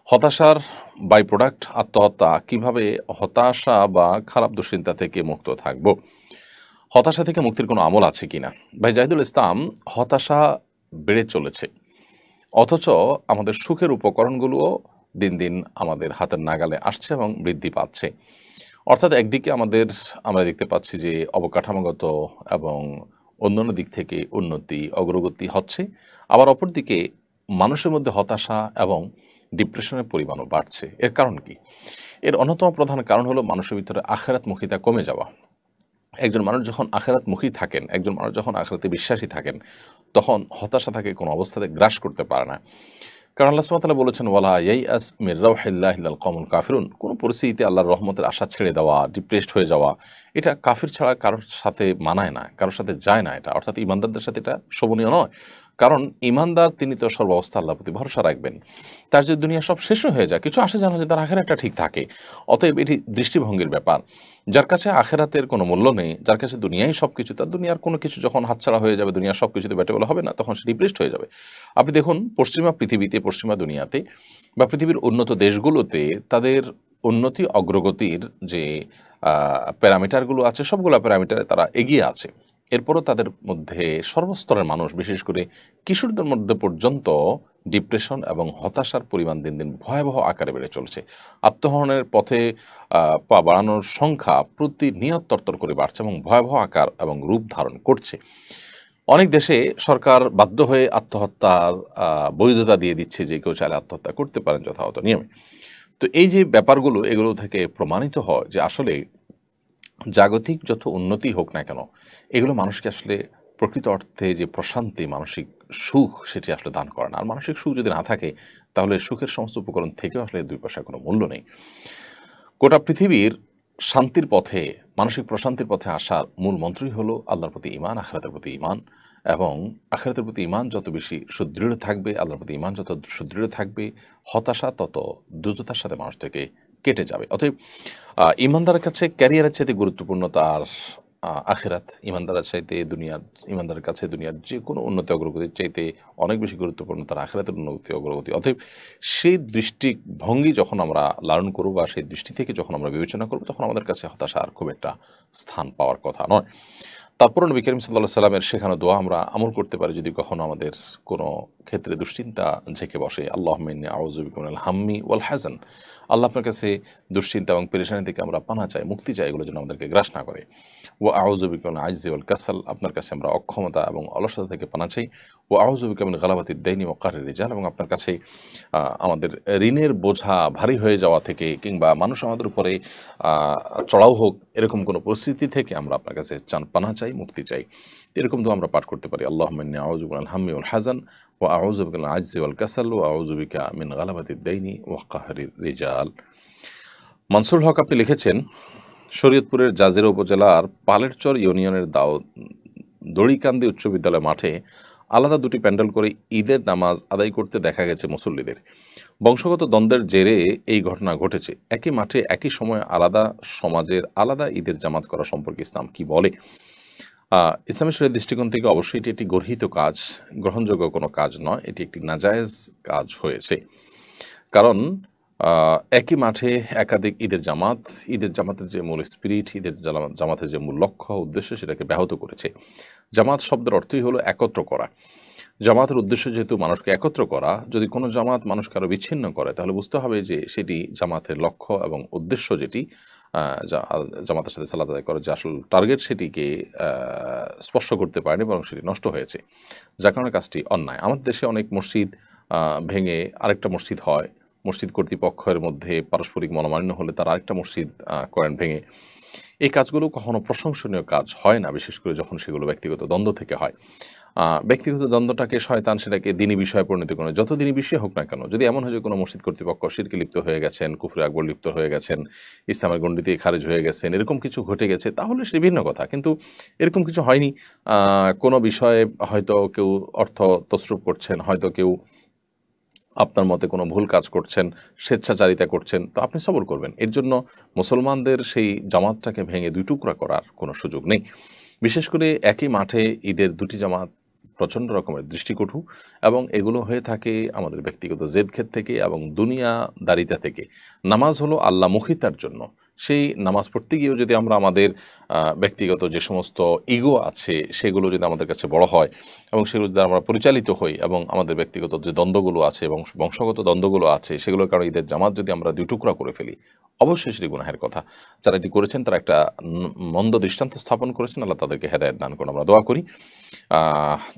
হতাশার বাই প্রোডাক্ট আত্মহত্যা, কিভাবে হতাশা বা খারাপ দুশ্চিন্তা থেকে মুক্ত থাকব? হতাশা থেকে মুক্তির কোনো আমল আছে কিনা? ভাই জাহিদুল ইসলাম, হতাশা বেড়ে চলেছে, অথচ আমাদের সুখের উপকরণগুলোও দিন দিন আমাদের হাতের নাগালে আসছে এবং বৃদ্ধি পাচ্ছে। অর্থাৎ একদিকে আমরা দেখতে পাচ্ছি যে অবকাঠামোগত এবং অন্যান্য দিক থেকে উন্নতি অগ্রগতি হচ্ছে, আবার অপরদিকে মানুষের মধ্যে হতাশা এবং ডিপ্রেশনের পরিমাণও বাড়ছে। এর কারণ কি? এর অন্যতম প্রধান কারণ হলো মানুষের ভিতরে আখিরাতমুখিতা কমে যাওয়া। একজন মানুষ যখন আখিরাতমুখী থাকেন, একজন মানুষ যখন আখিরাতে বিশ্বাসী থাকেন, তখন হতাশা তাকে কোনো অবস্থাতে গ্রাস করতে পারে না। কারণ আল্লাহ সুবহানাহু ওয়া তাআলা বলেছেন, ওয়ালা ইয়াইআস মির রাউহিল্লাহি ইল্লাল কওমুল কাফিরুন। কোনো পরিস্থিতিতে আল্লাহর রহমতের আশা ছেড়ে দেওয়া, ডিপ্রেসড হয়ে যাওয়া, এটা কাফির ছাড়া কারোর সাথে মানায় না, কারোর সাথে যায় না এটা। অর্থাৎ ইমানদারদের সাথে এটা শোভনীয় নয়। কারণ ইমানদার তিনি তো সর্বাবস্থা আল্লাহর প্রতি ভরসা রাখবেন। তার যে দুনিয়া সব শেষ হয়ে যায়, কিছু আসে জানা যে তার আখিরাতটা ঠিক থাকে। অতএব এটি দৃষ্টিভঙ্গির ব্যাপার। যার কাছে আখিরাতের কোনো মূল্য নেই, যার কাছে দুনিয়াই সব কিছু, তার দুনিয়ার কোনো কিছু যখন হাতছাড়া হয়ে যাবে, দুনিয়ার সব কিছুতে ব্যাটেবল হবে না, তখন সে ডিপ্রেসড হয়ে যাবে। আপনি দেখুন পশ্চিমা পৃথিবীতে, পশ্চিমা দুনিয়াতে বা পৃথিবীর উন্নত দেশগুলোতে তাদের উন্নতি অগ্রগতির যে প্যারামিটারগুলো আছে, সবগুলো প্যারামিটারে তারা এগিয়ে আছে। এরপরও তাদের মধ্যে সর্বস্তরের মানুষ, বিশেষ করে কিশোরদের মধ্যে পর্যন্ত ডিপ্রেশন এবং হতাশার পরিমাণ দিন দিন ভয়াবহ আকারে বেড়ে চলছে। আত্মহননের পথে পা বাড়ানোর সংখ্যা প্রতিনিয়ত তরতর করে বাড়ছে এবং ভয়াবহ আকার এবং রূপ ধারণ করছে। অনেক দেশে সরকার বাধ্য হয়ে আত্মহত্যার বৈধতা দিয়ে দিচ্ছে, যে কেউ চাইলে আত্মহত্যা করতে পারেন যথাযথ নিয়মে। তো এই যে ব্যাপারগুলো, এগুলো থেকে প্রমাণিত হয় যে আসলে জাগতিক যত উন্নতি হোক না কেন, এগুলো মানুষকে আসলে প্রকৃত অর্থে যে প্রশান্তি, মানসিক সুখ, সেটি আসলে দান করে না। আর মানসিক সুখ যদি না থাকে, তাহলে সুখের সমস্ত উপকরণ থেকেও আসলে 2 পয়সার কোনো মূল্য নেই। গোটা পৃথিবীর শান্তির পথে, মানসিক প্রশান্তির পথে আসার মূল মন্ত্রই হলো আল্লাহর প্রতি ঈমান, আখিরাতের প্রতি ঈমান। এবং আখিরাতের প্রতি ঈমান যত বেশি সুদৃঢ় থাকবে, আল্লাহর প্রতি ঈমান যত সুদৃঢ় থাকবে, হতাশা তত দ্রুততার সাথে মানুষ থেকে কেটে যাবে। অতএব ঈমানদারের কাছে ক্যারিয়ারের চাইতে গুরুত্বপূর্ণ তার আখিরাত। ইমানদারের কাছে দুনিয়ার যে কোনো উন্নতি অগ্রগতির চাইতে অনেক বেশি গুরুত্বপূর্ণ তার আখিরাতের উন্নতি অগ্রগতি। অতএব সেই দৃষ্টিভঙ্গি যখন আমরা লালন করব বা সেই দৃষ্টি থেকে যখন আমরা বিবেচনা করব, তখন আমাদের কাছে হতাশা আর খুব একটা স্থান পাওয়ার কথা নয়। তারপরও নবী করিম সাল্লাল্লাহু আলাইহি সাল্লামের শেখানো দোয়া আমরা আমল করতে পারি যদি কখনো আমাদের কোনো ক্ষেত্রে দুশ্চিন্তা ঝেঁকে বসে। আল্লাহুম্মা ইন্নী আউযু বিকা মিনাল হাম্মি ওয়াল হাযান। আল্লাহ আপনার কাছে দুশ্চিন্তা এবং পেরেশানি থেকে আমরা পানা চাই, মুক্তি চাই, এগুলো যেন আমাদেরকে গ্রাস না করে। ওয়া আউযু বিকা মিনাল আজজি ওয়াল কাসাল। আপনার কাছে আমরা অক্ষমতা এবং অলসতা থেকে পানা চাই। ওয়া আউযু বিকা মিন গালাবাতিদ দাইনি ওয়া কাহরির রিজাল। এবং আপনার কাছে আমাদের ঋণের বোঝা ভারী হয়ে যাওয়া থেকে, কিংবা মানুষ আমাদের উপরে চড়াও হোক, এরকম কোনো পরিস্থিতি থেকে আমরা আপনার কাছে পানা চাই, মুক্তি চাই। এরকম দোয়া আমরা পাঠ করতে পারি। আল্লাহুম্মা ইন্নী আউযু বিকা মিনাল হাম্মি ওয়াল হাযান ওয়া আউযু বিকা মিনাল আজজি ওয়াল কাসাল ওয়া আউযু বিকা মিন গালাবাতিদ দাইনি ওয়া কাহরির রিজাল। মনসুর হক আপনি লিখেছেন, শরীয়তপুরের জাজিরা উপজেলার পালেরচর ইউনিয়নের দড়িকান্দি উচ্চ বিদ্যালয় মাঠে আলাদা 2টি প্যান্ডেল করে ঈদের নামাজ আদায় করতে দেখা গেছে মুসল্লিদের। বংশগত দ্বন্দ্বের জেরে এই ঘটনা ঘটেছে। একই মাঠে একই সময়ে আলাদা সমাজের আলাদা ঈদের জামাত করা সম্পর্কে ইসলাম কি বলে? ইসলামের শরীয়তের দৃষ্টিকোণ থেকে অবশ্যই এটি একটি গর্হিত কাজ, গ্রহণযোগ্য কোনো কাজ নয়। এটি একটি নাজায়েজ কাজ হয়েছে। কারণ একই মাঠে একাধিক ঈদের জামাতের যে মূল স্পিরিট, ঈদের জামাতের যে মূল লক্ষ্য উদ্দেশ্য, সেটাকে ব্যাহত করেছে। জামাত শব্দের অর্থই হলো একত্র করা। জামাতের উদ্দেশ্য যেহেতু মানুষকে একত্র করা, যদি কোনো জামাত মানুষকে আরও বিচ্ছিন্ন করে, তাহলে বুঝতে হবে যে সেটি জামাতের লক্ষ্য এবং উদ্দেশ্য, যেটি জামাতের সাথে সালাত আদায় করার যে আসল টার্গেট, সেটিকে স্পর্শ করতে পারেনি, বরং সেটি নষ্ট হয়েছে, যার কারণে কাজটি অন্যায়। আমাদের দেশে অনেক মসজিদ ভেঙে আরেকটা মসজিদ হয়, মসজিদ কর্তৃপক্ষের মধ্যে পারস্পরিক মনোমালিন্য হলে তারা আরেকটা মসজিদ করেন ভেঙে। এই কাজগুলো কখনো প্রশংসনীয় কাজ হয় না, বিশেষ করে যখন সেগুলো ব্যক্তিগত দ্বন্দ্ব থেকে হয়। ব্যক্তিগত দ্বন্দ্বটাকে শয়তান সেটাকে দিনী বিষয়ে পরিণত করে, যত দিনী বিষয় হোক না কেন। যদি এমন হয় যে কোনো মসজিদ কর্তৃপক্ষ শিরকে লিপ্ত হয়ে গেছেন, কুফরে আকবর লিপ্ত হয়ে গেছেন, ইসলামের গণ্ডিতে খারিজ হয়ে গেছেন, এরকম কিছু ঘটে গেছে, তাহলে সে ভিন্ন কথা। কিন্তু এরকম কিছু হয়নি। কোনো বিষয়ে হয়তো কেউ অর্থ তসরুপ করছেন, হয়তো কেউ আপনার মতে কোনো ভুল কাজ করছেন, স্বেচ্ছাচারিতা করছেন, তো আপনি সবর করবেন। এর জন্য মুসলমানদের সেই জামাতটাকে ভেঙে দুই টুকরা করার কোনো সুযোগ নেই। বিশেষ করে একই মাঠে ঈদের দুটি জামাত প্রচণ্ড রকমের দৃষ্টিকটু, এবং এগুলো হয়ে থাকে আমাদের ব্যক্তিগত জেদখেদ থেকে এবং দুনিয়াদারিতা থেকে। নামাজ হলো আল্লাহমুখিতার জন্য। সেই নামাজ পড়তে গিয়েও যদি আমরা আমাদের ব্যক্তিগত যে সমস্ত ইগো আছে সেগুলো যদি আমাদের কাছে বড় হয় এবং সেগুলো যদি আমরা পরিচালিত হই, এবং আমাদের ব্যক্তিগত যে দ্বন্দ্বগুলো আছে এবং বংশগত দ্বন্দ্বগুলো আছে সেগুলোর কারণে ঈদের জামাত যদি আমরা দুই টুকরা করে ফেলি, অবশ্যই সেটি গুনাহের কথা। যারা এটি করেছেন তারা একটা মন্দ দৃষ্টান্ত স্থাপন করেছেন। আল্লাহ তাদেরকে হেদায়েত দান করুন, আমরা দোয়া করি।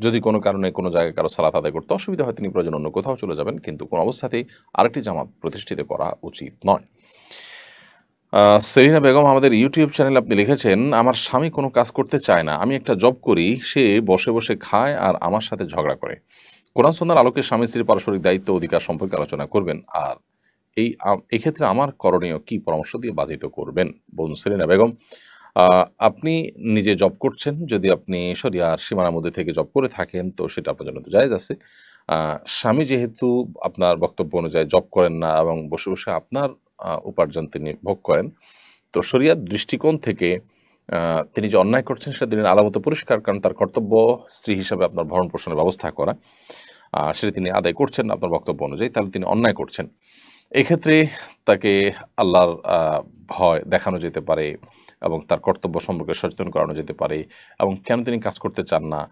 যদি কোনো কারণে কোনো জায়গায় কারো সালাত আদায় করতে অসুবিধা হয়, তিনি প্রয়োজন অন্য কোথাও চলে যাবেন, কিন্তু কোনো অবস্থাতেই আরেকটি জামাত প্রতিষ্ঠিত করা উচিত নয়। সেলিনা বেগম আমাদের ইউটিউব চ্যানেলে আপনি লিখেছেন, আমার স্বামী কোনো কাজ করতে চায় না, আমি একটা জব করি, সে বসে বসে খায় আর আমার সাথে ঝগড়া করে। কোরআন সুন্নাহর আলোকে স্বামী স্ত্রীর পারস্পরিক দায়িত্ব অধিকার সম্পর্কে আলোচনা করবেন, আর এক্ষেত্রে আমার করণীয় কি পরামর্শ দিয়ে বাধিত করবেন। বলুন সেলিনা বেগম, আপনি নিজে জব করছেন, যদি আপনি শরিয়ার সীমানার মধ্যে থেকে জব করে থাকেন তো সেটা আপনার জন্য তো জায়েজ আছে। স্বামী যেহেতু আপনার বক্তব্য অনুযায়ী জব করেন না এবং বসে বসে আপনার উপার্জন তিনি ভোগ করেন, তো শরিয়ার দৃষ্টিকোণ থেকে তিনি যে অন্যায় করছেন সেটা দিনের আলামত পরিষ্কার, কারণ তার কর্তব্য স্ত্রী হিসাবে আপনার ভরণ পোষণের ব্যবস্থা করা, সেটা তিনি আদায় করছেন আপনার বক্তব্য অনুযায়ী, তাহলে তিনি অন্যায় করছেন। এক্ষেত্রে তাকে আল্লাহর ভয় দেখানো যেতে পারে এবং তার কর্তব্য সম্পর্কে সচেতন করানো যেতে পারে, এবং কেন তিনি কাজ করতে চান না,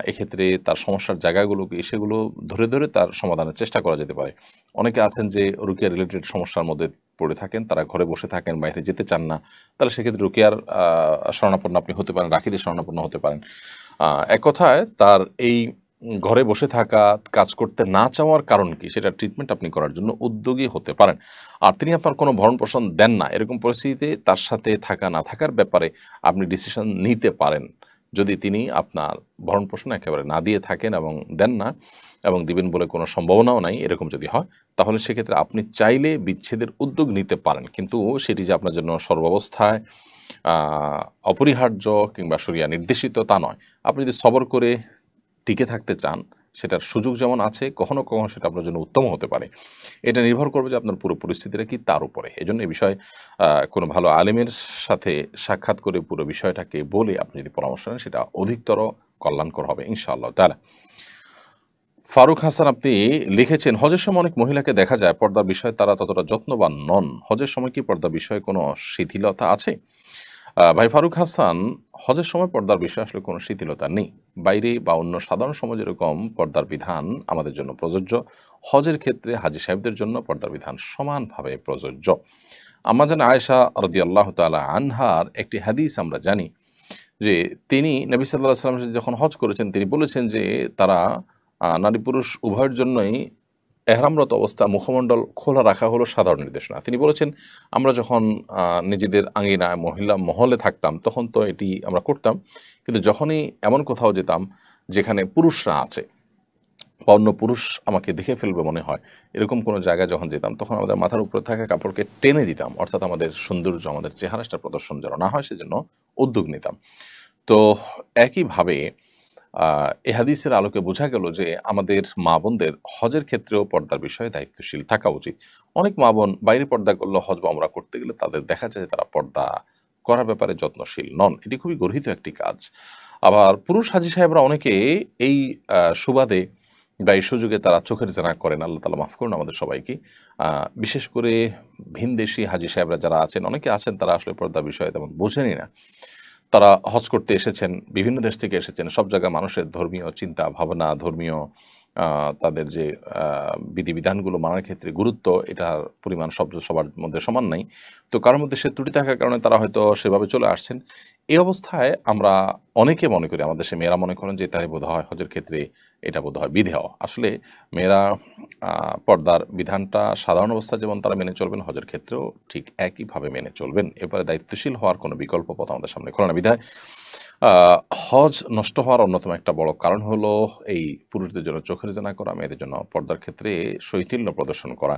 এক্ষেত্রে তার সমস্যার জায়গাগুলোকে সেগুলো ধরে ধরে তার সমাধানের চেষ্টা করা যেতে পারে। অনেকে আছেন যে রুকিয়া রিলেটেড সমস্যার মধ্যে পড়ে থাকেন, তারা ঘরে বসে থাকেন, বাইরে যেতে চান না, তাহলে সেক্ষেত্রে রুকিয়ার শরণাপন্ন আপনি হতে পারেন, রাখিদের শরণাপন্ন হতে পারেন। এক কথায় তার এই ঘরে বসে থাকা, কাজ করতে না চাওয়ার কারণ কি সেটা ট্রিটমেন্ট আপনি করার জন্য উদ্যোগী হতে পারেন। আর তিনি আপনার কোনো ভরণ পোষণ দেন না, এরকম পরিস্থিতিতে তার সাথে থাকা না থাকার ব্যাপারে আপনি ডিসিশন নিতে পারেন। যদি তিনি আপনার ভরণ পোষণ একেবারে না দিয়ে থাকেন এবং দেন না এবং দিবেন বলে কোনো সম্ভাবনাও নাই, এরকম যদি হয় তাহলে সেক্ষেত্রে আপনি চাইলে বিচ্ছেদের উদ্যোগ নিতে পারেন, কিন্তু সেটি যে আপনার জন্য সর্বাবস্থায় অপরিহার্য কিংবা শরিয়া নির্দেশিত তা নয়। আপনি যদি সবর করে টিকে থাকতে চান, সেটার সুযোগ যেমন আছে, কখনো কখনো সেটা আপনার জন্য উত্তম হতে পারে। এটা নির্ভর করবে যে আপনার পুরো পরিস্থিতিটা কি তার উপরে। এজন্য এই বিষয়ে কোনো ভালো আলেমের সাথে সাক্ষাৎ করে পুরো বিষয়টাকে বলে আপনি যদি পরামর্শ নেন সেটা অধিকতর কল্যাণকর হবে ইনশাআল্লাহ তাআলা। ফারুক হাসান আপনি লিখেছেন, হজের সময় অনেক মহিলাকে দেখা যায় পর্দার বিষয়ে তারা ততটা যত্নবান নন, হজের সময় কি পর্দার বিষয়ে কোনো শিথিলতা আছে? ভাই ফারুক হাসান, হজের সময় পর্দার বিষয়ে আসলে কোনো শিথিলতা নেই। বাইরে বা অন্য সাধারণ সমাজ যেরকম পর্দার বিধান আমাদের জন্য প্রযোজ্য, হজের ক্ষেত্রে হাজী সাহেবদের জন্য পর্দার বিধান সমানভাবে প্রযোজ্য। আম্মাজান আয়েশা রাদিয়াল্লাহু তাআলা আনহার একটি হাদিস আমরা জানি যে তিনি নবী সাল্লাল্লাহু আলাইহি ওয়াসাল্লাম যখন হজ করেছেন তিনি বলেছেন যে তারা নারী পুরুষ উভয়ের জন্যই এহরামরত অবস্থা মুখমণ্ডল খোলা রাখা হলো সাধারণ নির্দেশনা। তিনি বলেছেন, আমরা যখন নিজেদের আঙ্গিনায় মহিলা মহলে থাকতাম তখন তো এটি আমরা করতাম, কিন্তু যখনই এমন কোথাও যেতাম যেখানে পুরুষরা আছে বা অন্য পুরুষ আমাকে দেখে ফেলবে মনে হয়, এরকম কোনো জায়গায় যখন যেতাম তখন আমাদের মাথার উপরে থাকা কাপড়কে টেনে দিতাম, অর্থাৎ আমাদের সৌন্দর্য, আমাদের চেহারাটা প্রদর্শন যেন না হয় সেজন্য উদ্যোগ নিতাম। তো একইভাবে এ হাদিসের আলোকে বোঝা গেল যে আমাদের মা বোনদের হজের ক্ষেত্রেও পর্দার বিষয়ে দায়িত্বশীল থাকা উচিত। অনেক মা বোন বাইরে পর্দা করলে হজ বা ওমরা করতে গেলে তাদের দেখা যায় তারা পর্দা করার ব্যাপারে যত্নশীল নন, এটি খুবই গর্হিত একটি কাজ। আবার পুরুষ হাজী সাহেবরা অনেকে এই সুবাদে বা এই সুযোগে তারা চোখের জেনা করেন, আল্লাহ তাআলা মাফ করুন আমাদের সবাইকে। বিশেষ করে ভিনদেশি হাজী সাহেবরা যারা আছেন, অনেকে আছেন তারা আসলে পর্দার বিষয়ে তেমন বোঝেনই না। তারা হজ করতে এসেছেন, বিভিন্ন দেশ থেকে এসেছেন, সব জায়গায় মানুষের ধর্মীয় চিন্তা ভাবনা, ধর্মীয় তাদের যে বিধিবিধানগুলো মানার ক্ষেত্রে গুরুত্ব, এটার পরিমাণ সবার মধ্যে সমান নাই। তো কারোর মধ্যে সে ত্রুটি থাকার কারণে তারা হয়তো সেভাবে চলে আসছেন। এই অবস্থায় আমরা অনেকে মনে করি, আমাদের দেশে মেয়েরা মনে করেন যে তাই বোধ হয় হজের ক্ষেত্রে এটা বোধহয় বিধেয়। আসলে মেয়েরা পর্দার বিধানটা সাধারণ অবস্থা যেমন তারা মেনে চলবেন, হজের ক্ষেত্রেও ঠিক একইভাবে মেনে চলবেন। এরপরে দায়িত্বশীল হওয়ার কোনো বিকল্প পথ আমাদের সামনে খোলা না। বিধায় হজ নষ্ট হওয়ার অন্যতম একটা বড় কারণ হলো এই পুরুষদের জন্য চোখের জেনা করা, মেয়েদের জন্য পর্দার ক্ষেত্রে শৈথিল্য প্রদর্শন করা।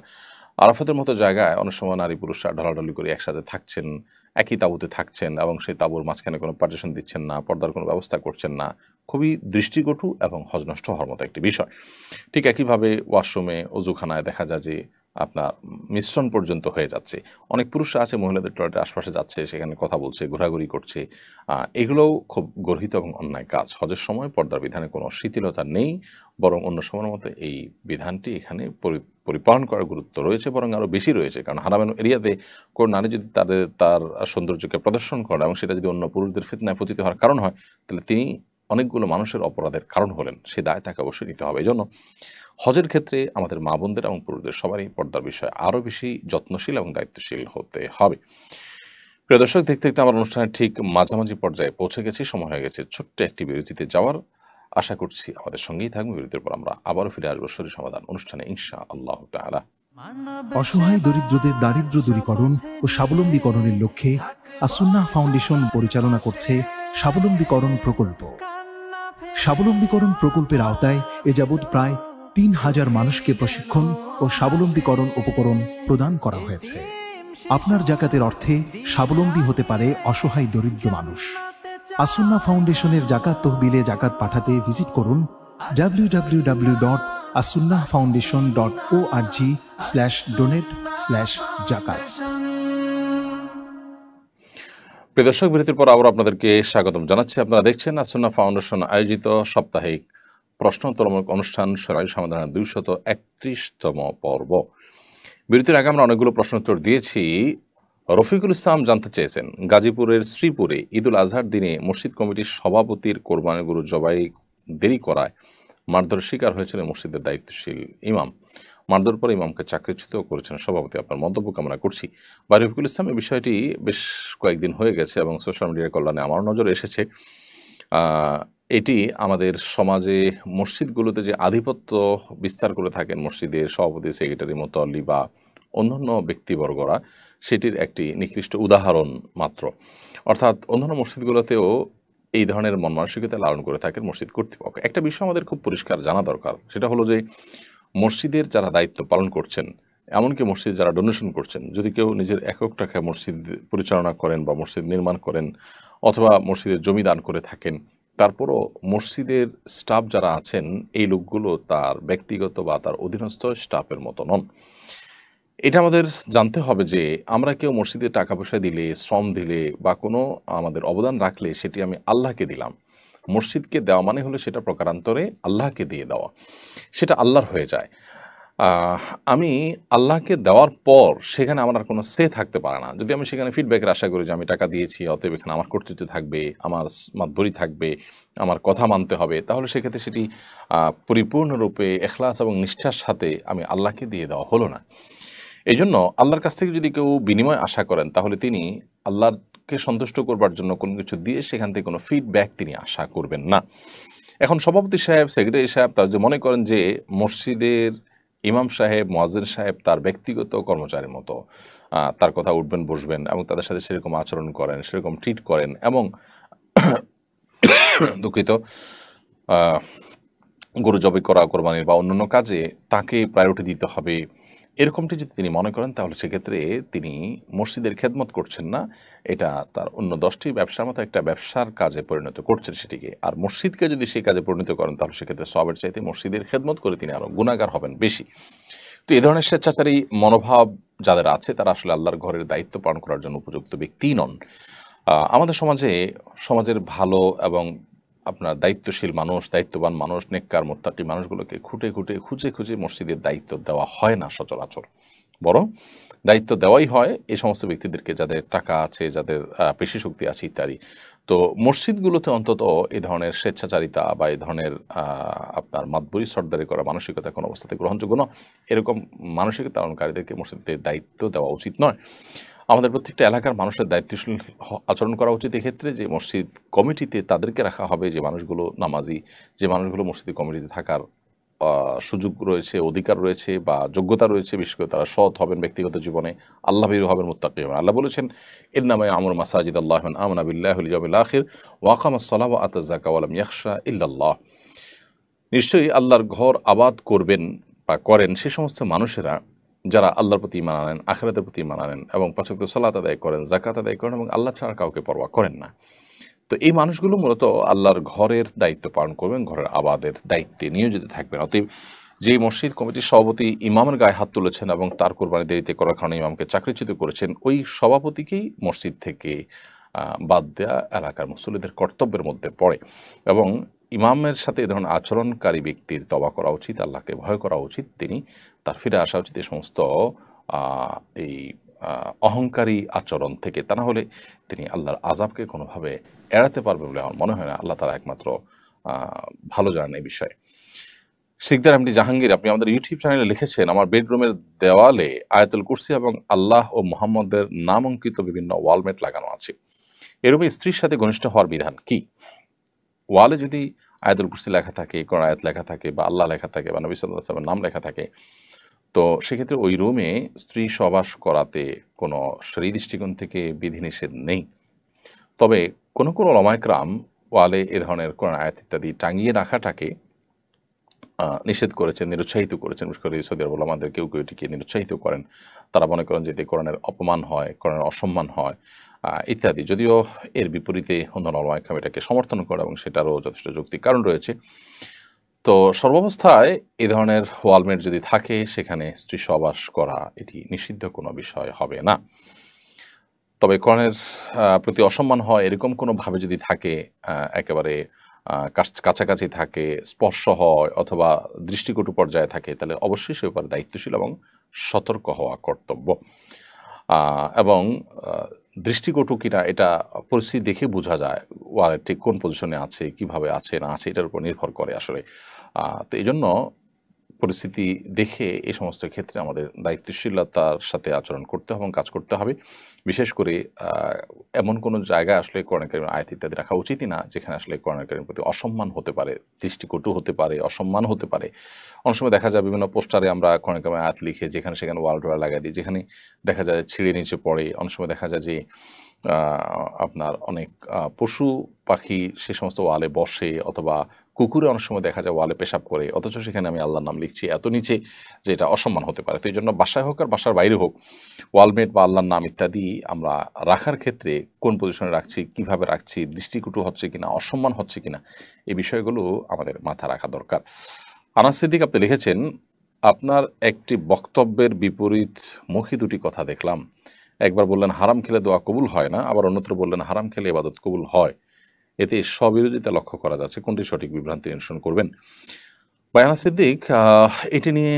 আরাফাতের মতো জায়গায় অনেক সময় নারী পুরুষরা ঢলাঢলি করে একসাথে থাকছেন, একই তাঁবুতে থাকছেন এবং সেই তাঁবুর মাঝখানে কোনো পার্টিশন দিচ্ছেন না, পর্দার কোনো ব্যবস্থা করছেন না। খুবই দৃষ্টিকটু এবং হজ নষ্ট হওয়ার মতো একটি বিষয়। ঠিক একইভাবে ওয়াশরুমে, অজুখানায় দেখা যায় যে আপনার মিশ্রণ পর্যন্ত হয়ে যাচ্ছে। অনেক পুরুষরা আছে মহিলাদের টয়লেটের আশপাশে যাচ্ছে, সেখানে কথা বলছে, ঘোরাঘুরি করছে। এগুলোও খুব গর্হিত এবং অন্যায় কাজ। হজের সময় পর্দার বিধানে কোনো শিথিলতা নেই, বরং অন্য সময়ের মতো এই বিধানটি এখানে পরিপালন করার গুরুত্ব রয়েছে, বরং আরও বেশি রয়েছে। কারণ হারামের এরিয়াতে কোনো নারী যদি তার সৌন্দর্যকে প্রদর্শন করে এবং সেটা যদি অন্য পুরুষদের ফিতনায় পতিত হওয়ার কারণ হয়, তাহলে তিনি অনেকগুলো মানুষের অপরাধের কারণ হলেন। সে দায় তাকে অবশ্যই নিতে হবে। এই জন্য হজের ক্ষেত্রে আমাদের মা বোনদের এবং পুরুষদের সবারই পর্দার বিষয়ে আরও বেশি যত্নশীল এবং দায়িত্বশীল হতে হবে। প্রিয় দর্শক, দেখতে দেখতে আমার অনুষ্ঠানের ঠিক মাঝামাঝি পর্যায়ে পৌঁছে গেছি। সময় হয়ে গেছে ছোট্ট একটি বিরতিতে যাওয়ার। আশা করছি আমাদের সঙ্গেই থাকবে। বিরতির পর আমরা আবারও ফিরে আসবো শরীর সমাধান অনুষ্ঠানে ইনশা আল্লাহ তাআলা। অসহায় দরিদ্রদের দারিদ্র্য দূরীকরণ ও স্বাবলম্বীকরণের লক্ষ্যে আসুন্নাহ ফাউন্ডেশন পরিচালনা করছে স্বাবলম্বীকরণ প্রকল্প। স্বাবলম্বীকরণ প্রকল্পের আওতায় এ যাবৎ প্রায় ৩,০০০ মানুষকে প্রশিক্ষণ ও স্বাবলম্বীকরণ উপকরণ প্রদান করা হয়েছে। আপনার জাকাতের অর্থে স্বাবলম্বী হতে পারে অসহায় দরিদ্র মানুষ। আসুন্নাহ ফাউন্ডেশনের জাকাত তহবিলে জাকাত পাঠাতে ভিজিট করুন www.asunnahfoundation.org/donate/zakat। প্রিয় দর্শক, বিরতির পর আবার আপনাদেরকে স্বাগতম জানাচ্ছি। আপনারা দেখছেন আসুন্নাহ ফাউন্ডেশন আয়োজিত সাপ্তাহিক প্রশ্নোত্তরমূলক অনুষ্ঠান শরীর সমাধানের 231তম পর্ব। বিরতির আগে আমরা অনেকগুলো প্রশ্নোত্তর দিয়েছি। রফিকুল ইসলাম জানতে চেয়েছেন, গাজীপুরের শ্রীপুরে ঈদুল আজহার দিনে মসজিদ কমিটির সভাপতির কোরবানির গরু জবাই দেরি করায় মারধরের শিকার হয়েছিলেন মসজিদের দায়িত্বশীল ইমাম। মারধর পরে ইমামকে চাকরিচ্যুত করেছেন সভাপতি। আপনার মন্তব্য কামনা করছি। বা রফিকুল ইসলাম, এই বিষয়টি বেশ কয়েকদিন হয়ে গেছে এবং সোশ্যাল মিডিয়ার কল্যাণে আমার নজরে এসেছে। এটি আমাদের সমাজে মসজিদগুলোতে যে আধিপত্য বিস্তার করে থাকেন মসজিদের সভাপতি, সেক্রেটারি, মুতওয়াল্লি বা অন্যান্য ব্যক্তিবর্গরা, সেটির একটি নিকৃষ্ট উদাহরণ মাত্র। অর্থাৎ অন্যান্য মসজিদগুলোতেও এই ধরনের মন মানসিকতা লালন করে থাকেন মসজিদ কর্তৃপক্ষ। একটা বিষয় আমাদের খুব পরিষ্কার জানা দরকার, সেটা হলো যে মসজিদের যারা দায়িত্ব পালন করছেন, এমনকি মসজিদ যারা ডোনেশন করছেন, যদি কেউ নিজের একক টাকায় মসজিদ পরিচালনা করেন বা মসজিদ নির্মাণ করেন অথবা মসজিদের জমি দান করে থাকেন, তারপরও মসজিদের স্টাফ যারা আছেন এই লোকগুলো তার ব্যক্তিগত বা তার অধীনস্থ স্টাফের মতো নন। এটা আমাদের জানতে হবে যে আমরা কেউ মসজিদে টাকা পয়সা দিলে, শ্রম দিলে বা কোনো আমাদের অবদান রাখলে সেটি আমি আল্লাহকে দিলাম। মসজিদকে দেওয়া মানে হলো সেটা প্রকারান্তরে আল্লাহকে দিয়ে দেওয়া, সেটা আল্লাহর হয়ে যায়। আমি আল্লাহকে দেওয়ার পর সেখানে আমার আর কোনো সে থাকতে পারে না। যদি আমি সেখানে ফিডব্যাকের আশা করি যে আমি টাকা দিয়েছি, অতএব এখানে আমার কর্তৃত্ব থাকবে, আমার মাতবরি থাকবে, আমার কথা মানতে হবে, তাহলে সেক্ষেত্রে সেটি পরিপূর্ণরূপে এখলাস এবং নিষ্ঠার সাথে আমি আল্লাহকে দিয়ে দেওয়া হলো না। এই জন্য আল্লাহর কাছ থেকে যদি কেউ বিনিময় আশা করেন, তাহলে তিনি আল্লাহকে সন্তুষ্ট করবার জন্য কোনো কিছু দিয়ে সেখান থেকে কোনো ফিডব্যাক তিনি আশা করবেন না। এখন সভাপতি সাহেব, সেক্রেটারি সাহেব তারা যে মনে করেন যে মসজিদের ইমাম সাহেব, মুয়াজ্জিন সাহেব তার ব্যক্তিগত কর্মচারীর মতো, তার কথা উঠবেন বসবেন এবং তাদের সাথে সেরকম আচরণ করেন, সেরকম ট্রিট করেন এবং দুঃখিত গরু জবাই করা, কোরবানির বা অন্যান্য কাজে তাকে প্রায়োরিটি দিতে হবে, এরকমটি যদি তিনি মনে করেন, তাহলে সেক্ষেত্রে তিনি মসজিদের খেদমত করছেন না, এটা তার অন্য 10টি ব্যবসার মতো একটা ব্যবসার কাজে পরিণত করছেন সেটিকে। আর মসজিদকে যদি সেই কাজে পরিণত করেন, তাহলে সেক্ষেত্রে সবের চাইতে মসজিদের খেদমত করে তিনি আরও গুনাহগার হবেন বেশি। তো এই ধরনের স্বেচ্ছাচারী মনোভাব যাদের আছে, তারা আসলে আল্লাহর ঘরের দায়িত্ব পালন করার জন্য উপযুক্ত ব্যক্তি নন। আমাদের সমাজের ভালো এবং আপনার দায়িত্বশীল মানুষ, দায়িত্ববান মানুষ, নেককার মুত্তাকি মানুষগুলোকে খুঁজে খুঁজে মসজিদের দায়িত্ব দেওয়া হয় না সচরাচর, বরং দায়িত্ব দেওয়াই হয় এই সমস্ত ব্যক্তিদেরকে যাদের টাকা আছে, যাদের পেশি শক্তি আছে ইত্যাদি। তো মসজিদগুলোতে অন্তত এই ধরনের স্বেচ্ছাচারিতা বা এই ধরনের আপনার মাতবরি সর্দারি করা মানসিকতা কোনো অবস্থাতে গ্রহণযোগ্য নয়। এরকম মানসিকতা পালনকারীদেরকে মসজিদের দায়িত্ব দেওয়া উচিত নয়। আমাদের প্রত্যেকটা এলাকার মানুষের দায়িত্বশীল আচরণ করা উচিত এক্ষেত্রে, যে মসজিদ কমিটিতে তাদেরকে রাখা হবে যে মানুষগুলো নামাজি, যে মানুষগুলো মসজিদ কমিটিতে থাকার সুযোগ রয়েছে, অধিকার রয়েছে বা যোগ্যতা রয়েছে, বিশেষ করে তারা সৎ হবেন ব্যক্তিগত জীবনে, আল্লাহ ভীরু হবেন, মুত্তাকি হবেন। আল্লাহ বলেছেন ইন্নামা ইয়ামুরু মাসাজিদ আল্লাহি মান আমানা বিল্লাহি ওয়াল ইয়াউমিল আখির ওয়া আকামাস সালাতা ওয়া আতাজ যাকাতা ওয়া লাম ইয়াখশা ইল্লাল্লাহ। নিশ্চয়ই আল্লাহর ঘর আবাদ করবেন বা করেন সে সমস্ত মানুষেরা যারা আল্লাহর প্রতি ঈমান আনেন, আখিরাতের প্রতি ঈমান আনেন এবং পাঁচ ওয়াক্ত সালাত আদায় করেন, যাকাত আদায় করেন এবং আল্লাহ ছাড়া কাউকে পরোয়া করেন না। তো এই মানুষগুলো মূলত আল্লাহর ঘরের দায়িত্ব পালন করবেন, ঘরের আবাদের দায়িত্বে নিয়োজিত থাকবেন। অতএব যেই মসজিদ কমিটির সভাপতি ইমামের গায়ে হাত তুলেছেন এবং তার কোরবানি দেরিতে করার কারণে ইমামকে চাকরিচ্যুত করেছেন, ওই সভাপতিকেই মসজিদ থেকে বাদ দেওয়া এলাকার মুসল্লিদের কর্তব্যের মধ্যে পড়ে এবং ইমামের সাথে এ ধরনের আচরণকারী ব্যক্তির তওবা করা উচিত, আল্লাহকে ভয় করা উচিত, তিনি তার ফিরে আসা উচিত এই সমস্ত এই অহংকারী আচরণ থেকে। তা না হলে তিনি আল্লাহর আযাবকে কোনোভাবে এড়াতে পারবে বলে আমার মনে হয় না। আল্লাহ তারা একমাত্র ভালো জানেন এই বিষয়ে। সিকদার এমডি জাহাঙ্গীর, আপনি আমাদের ইউটিউব চ্যানেলে লিখেছেন, আমার বেডরুমের দেওয়ালে আয়াতুল কুরসি এবং আল্লাহ ও মুহাম্মদের নাম অঙ্কিত বিভিন্ন ওয়ালমেট লাগানো আছে। এরূপে স্ত্রীর সাথে ঘনিষ্ঠ হওয়ার বিধান কি? ওয়ালে যদি আয়াতুল কুরসি লেখা থাকে, কোরআন আয়াত লেখা থাকে বা আল্লাহ লেখা থাকে বা নবী সাল্লাল্লাহু আলাইহি ওয়াসাল্লামের নাম লেখা থাকে, তো সেক্ষেত্রে ওই রুমে স্ত্রী সহবাস করাতে কোনো শরীয়ী দৃষ্টিকোণ থেকে বিধিনিষেধ নেই। তবে কোনো কোনো উলামায়ে কেরাম ওয়ালে এ ধরনের কোরআন আয়াত ইত্যাদি টাঙিয়ে রাখাটাকে নিষেধ করেছেন, নিরুৎসাহিত করেছেন। বিশেষ করে সৌদি আরব উলামাদের কেউ কেউ এটিকে নিরুৎসাহিত করেন। তারা মনে করেন যে এতে কোরআনের অপমান হয়, কোরআনের অসম্মান হয় ইত্যাদি। যদিও এর বিপরীতে অন্যান্য উলামায়ে কেরাম এটাকে সমর্থন করে এবং সেটারও যথেষ্ট যৌক্তিক কারণ রয়েছে। তো সর্বাবস্থায় এ ধরনের ওয়ালমেট যদি থাকে সেখানে স্ত্রী সহবাস করা এটি নিষিদ্ধ কোনো বিষয় হবে না। তবে কোরআনের প্রতি অসম্মান হয় এরকম কোনোভাবে যদি থাকে, একেবারে কাছাকাছি থাকে, স্পর্শ হয় অথবা দৃষ্টিকটু পর্যায়ে থাকে, তাহলে অবশ্যই সে ব্যাপারে দায়িত্বশীল এবং সতর্ক হওয়া কর্তব্য। এবং দৃষ্টিকটু কিনা এটা পরিস্থিতি দেখে বোঝা যায়, ওয়ালের ঠিক কোন পজিশনে আছে, কিভাবে আছে না আছে, এটার উপর নির্ভর করে আসলে। তো এই জন্য পরিস্থিতি দেখে এই সমস্ত ক্ষেত্রে আমাদের দায়িত্বশীলতার সাথে আচরণ করতে হবে এবং কাজ করতে হবে। বিশেষ করে এমন কোনো জায়গায় আসলে কোরআন কারীমের আয়াত ইত্যাদি রাখা উচিতই না যেখানে আসলে কোরআন কারীমের প্রতি অসম্মান হতে পারে, দৃষ্টিকটু হতে পারে, অসম্মান হতে পারে। অনেক সময় দেখা যায় বিভিন্ন পোস্টারে আমরা কোরআন কারীমের আয়াত লিখে যেখানে সেখানে ওয়াল ডোরা লাগাই দিই, যেখানে দেখা যায় ছিঁড়ে নিচে পড়ে। অনেক সময় দেখা যায় যে আপনার অনেক পশু পাখি সে সমস্ত ওয়ালে বসে, অথবা কুকুরে অনেক সময় দেখা যায় ওয়ালে পেশাব করে, অথচ সেখানে আমি আল্লাহর নাম লিখছি এত নিচে যে এটা অসম্মান হতে পারে। তো এই জন্য বাসায় হোক আর বাসার বাইরে হোক ওয়ালমেট বা আল্লাহর নাম ইত্যাদি আমরা রাখার ক্ষেত্রে কোন পজিশনে রাখছি, কিভাবে রাখছি, দৃষ্টিকটু হচ্ছে কিনা, অসম্মান হচ্ছে কিনা, এই বিষয়গুলো আমাদের মাথা রাখা দরকার। আনাস সিদ্দিক আপনি লিখেছেন, আপনার একটি বক্তব্যের বিপরীত মুখী দুটি কথা দেখলাম। একবার বললেন হারাম খেলে দোয়া কবুল হয় না, আবার অন্যত্র বললেন হারাম খেলে ইবাদত কবুল হয়। এতে স্ববিরোধিতা লক্ষ্য করা যাচ্ছে, কোনটি সঠিক বিভ্রান্তি নিরসন করবেন? বায়ানা সিদ্দিক, এটি নিয়ে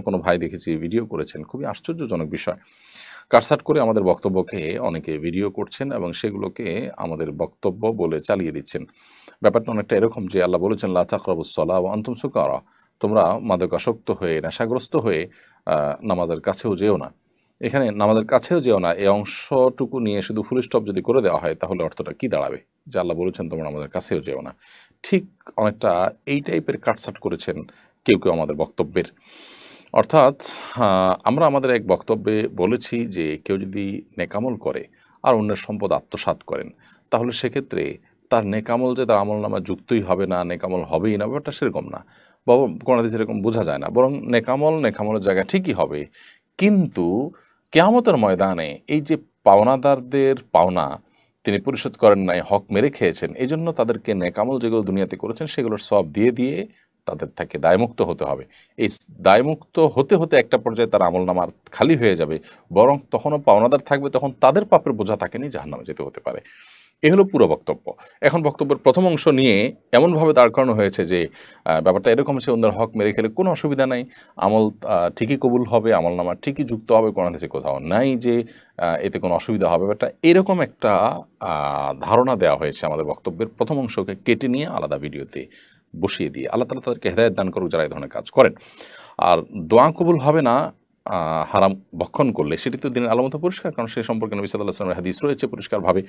কোনো ভাই দেখেছি ভিডিও করেছেন, খুবই আশ্চর্যজনক বিষয়। কাটসাট করে আমাদের বক্তব্যকে অনেকে ভিডিও করছেন এবং সেগুলোকে আমাদের বক্তব্য বলে চালিয়ে দিচ্ছেন। ব্যাপারটা অনেকটা এরকম যে আল্লাহ বলেছেন লা তাকরাবুস সালাহ ওয়া আনতুম সুকারা, তোমরা মাদকাসক্ত হয়ে, নেশাগ্রস্ত হয়ে নামাজের কাছেও যেও না। এখানে নামাজের কাছেও যেও না এই অংশটুকু নিয়ে শুধু ফুল স্টপ যদি করে দেওয়া হয় তাহলে অর্থটা কি দাঁড়াবে? যে আল্লাহ বলেছেন তোমরা আমাদের কাছেও যেও না। ঠিক অনেকটা এই টাইপের কাটসাট করেছেন কেউ কেউ আমাদের বক্তব্যের। অর্থাৎ আমরা আমাদের এক বক্তব্যে বলেছি যে কেউ যদি নেকামল করে আর অন্যের সম্পদ আত্মসাৎ করেন, তাহলে সেক্ষেত্রে তার নেকামল যে তার আমলনামা যুক্তই হবে না, নেকামল হবেই না, ব্যাপারটা সেরকম না। বাবা কোনো দিন সেরকম বোঝা যায় না, বরং নেকামলের জায়গা ঠিকই হবে, কিন্তু কিয়ামতের ময়দানে এই যে পাওনাদারদের পাওনা তিনি পরিশোধ করেন নাই, হক মেরে খেয়েছেন, এই জন্য তাদেরকে নেকামল যেগুলো দুনিয়াতে করেছেন সেগুলোর সব দিয়ে দিয়ে তাদের থেকে দায়মুক্ত হতে হবে। এই দায়মুক্ত হতে হতে একটা পর্যায়ে তার আমলনামা খালি হয়ে যাবে, বরং তখনও পাওনাদার থাকবে, তখন তাদের পাপের বোঝা তাকে নিয়ে জাহান্নামে যেতে হতে পারে। এ হলো পুরো বক্তব্য। এখন বক্তব্যের প্রথম অংশ নিয়ে এমনভাবে দাঁড় করানো হয়েছে যে ব্যাপারটা এরকম হচ্ছে অন্যের হক মেরে খেলে কোনো অসুবিধা নাই, আমল ঠিকই কবুল হবে, আমলনামা ঠিকই যুক্ত হবে, কোনো দেশে কোথাও নাই যে এতে কোনো অসুবিধা হবে। ব্যাপারটা এরকম একটা ধারণা দেওয়া হয়েছে আমাদের বক্তব্যের প্রথম অংশকে কেটে নিয়ে আলাদা ভিডিওতে বসিয়ে দিয়ে। আল্লাহ তাআলা তাদেরকে হেদায়েত দান করুক যারা এই ধরনের কাজ করেন। আর দোয়া কবুল হবে না হারাম ভক্ষণ করলে সেটি তো দিনের আলো মতো পরিষ্কার, কারণ সে সম্পর্কে নবী সাল্লাল্লাহু আলাইহি ওয়াসাল্লামের হাদিস রয়েছে পরিষ্কারভাবে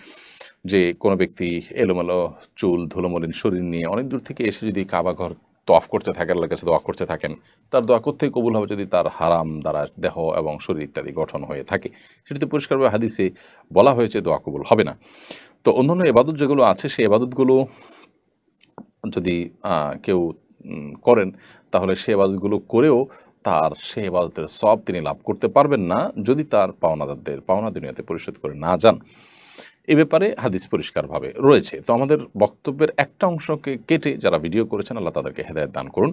যে কোনো ব্যক্তি এলোমেলো চুল ধুলোমলিন শরীর নিয়ে অনেক দূর থেকে এসে যদি কাবা ঘর তওয়াফ করতে থাকে, আল্লাহর কাছে দোয়া করতে থাকেন, তার দোয়া কোত্থেকে কবুল হবে যদি তার হারাম দ্বারা দেহ এবং শরীর ইত্যাদি গঠন হয়ে থাকে। সেটি তো পরিষ্কারভাবে হাদিসে বলা হয়েছে দোয়া কবুল হবে না। তো অন্যান্য এবাদত যেগুলো আছে সেই এবাদতগুলো যদি কেউ করেন তাহলে সে এবাদতগুলো করেও তার সে এবাদতের সওয়াব তিনি লাভ করতে পারবেন না যদি তার পাওনা দুনিয়াতে পরিশোধ করে না যান। এ ব্যাপারে হাদিস পরিষ্কারভাবে রয়েছে। তো আমাদের বক্তব্যের একটা অংশকে কেটে যারা ভিডিও করেছেন আল্লাহ তাদেরকে হেদায়েত দান করুন।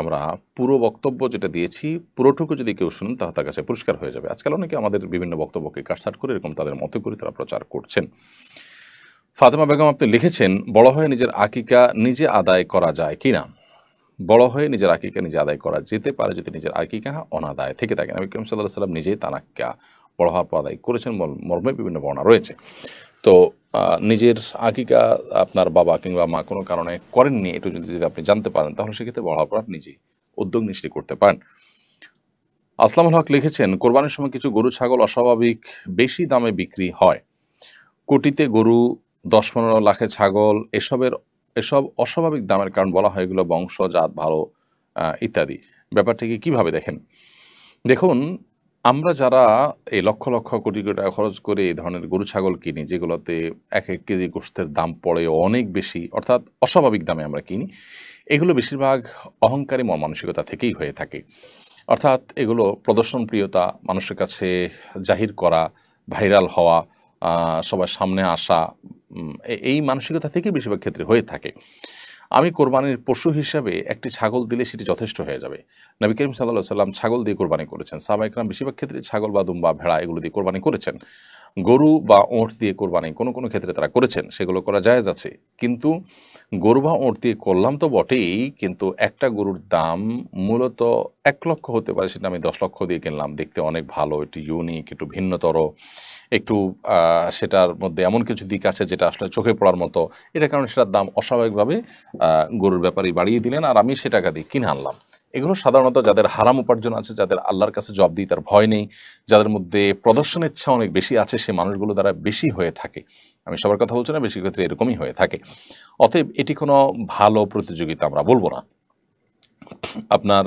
আমরা পুরো বক্তব্য যেটা দিয়েছি পুরোটুকু যদি কেউ শুনেন তাহলে তার কাছে পরিষ্কার হয়ে যাবে। আজকাল অনেকে আমাদের বিভিন্ন বক্তব্যকে কাটছাঁট করে এরকম তাদের মতো করে তারা প্রচার করছেন। ফাতেমা বেগম আপনি লিখেছেন, বড় হয়ে নিজের আকিকা নিজে আদায় করা যায় কিনা? বড় হয়ে নিজের আকিকা নিজে আদায় করা যেতে পারে যদি নিজের আকিকা অনাদায় থেকে থাকে। নবী করিম সাল্লাল্লাহু আলাইহি ওয়াসাল্লাম নিজেই তার আকিকা বড় হওয়ার পর আদায় করেছেন মর্মে বিভিন্ন বর্ণনা রয়েছে। তো নিজের আকিকা আপনার বাবা কিংবা মা কোনো কারণে করেননি, একটু যদি আপনি জানতে পারেন তাহলে সেক্ষেত্রে বড় হওয়ার পর আপনি নিজেই উদ্যোগ নিশ্চিত করতে পারেন। আসলামুল হক লিখেছেন, কোরবানির সময় কিছু গরু ছাগল অস্বাভাবিক বেশি দামে বিক্রি হয়, কোটিতে গরু 10-15 লাখে ছাগল, এসব অস্বাভাবিক দামের কারণ বলা হয় এগুলো বংশ জাত ভালো ইত্যাদি। ব্যাপারটিকে কিভাবে দেখেন? দেখুন, আমরা যারা এই লক্ষ লক্ষ কোটি কোটি টাকা খরচ করে এই ধরনের গরু ছাগল কিনি যেগুলোতে এক এক কেজি গোশতের দাম পড়ে অনেক বেশি, অর্থাৎ অস্বাভাবিক দামে আমরা কিনি, এগুলো বেশিরভাগ অহংকারী মন মানসিকতা থেকেই হয়ে থাকে। অর্থাৎ এগুলো প্রদর্শনপ্রিয়তা, মানুষের কাছে জাহির করা, ভাইরাল হওয়া, সবার সামনে আসা, এই মানসিকতা থেকেই বেশিরভাগ ক্ষেত্রে হয়ে থাকে। আমি কোরবানির পশু হিসাবে একটি ছাগল দিলে সেটি যথেষ্ট হয়ে যাবে। নবী করিম সাল্লাল্লাহু আলাইহি ওয়াসাল্লাম ছাগল দিয়ে কোরবানি করেছেন। সাহাবা ইকরাম বেশিরভাগ ক্ষেত্রে ছাগল বা দুম্বা ভেড়া এগুলো দিয়ে কোরবানি করেছেন। গরু বা ওঁট দিয়ে কোরবানি কোনো কোনো ক্ষেত্রে তারা করেছেন, সেগুলো করা জায়েজ আছে। কিন্তু গরু বা ওঁট দিয়ে করলাম তো বটেই, কিন্তু একটা গরুর দাম মূলত 1 লক্ষ হতে পারে, সেটা আমি 10 লক্ষ দিয়ে কিনলাম, দেখতে অনেক ভালো, একটু ইউনিক, একটু ভিন্নতর, একটু সেটার মধ্যে এমন কিছু দিক আছে যেটা আসলে চোখে পড়ার মতো, এটার কারণে সেটার দাম অস্বাভাবিকভাবে গরুর ব্যাপারেই বাড়িয়ে দিলেন আর আমি সে টাকা দিয়ে কিনে আনলাম। এগুলো সাধারণত যাদের হারাম উপার্জন আছে, যাদের আল্লাহর কাছে জবাবদিহিতার ভয় নেই, যাদের মধ্যে প্রদর্শনের ইচ্ছা অনেক বেশি আছে, সে মানুষগুলো দ্বারা বেশি হয়ে থাকে। আমি সবার কথা বলছি না, বেশি ক্ষেত্রে এরকমই হয়ে থাকে। অতএব এটি কোনো ভালো প্রতিযোগিতা আমরা বলবো না। আপনার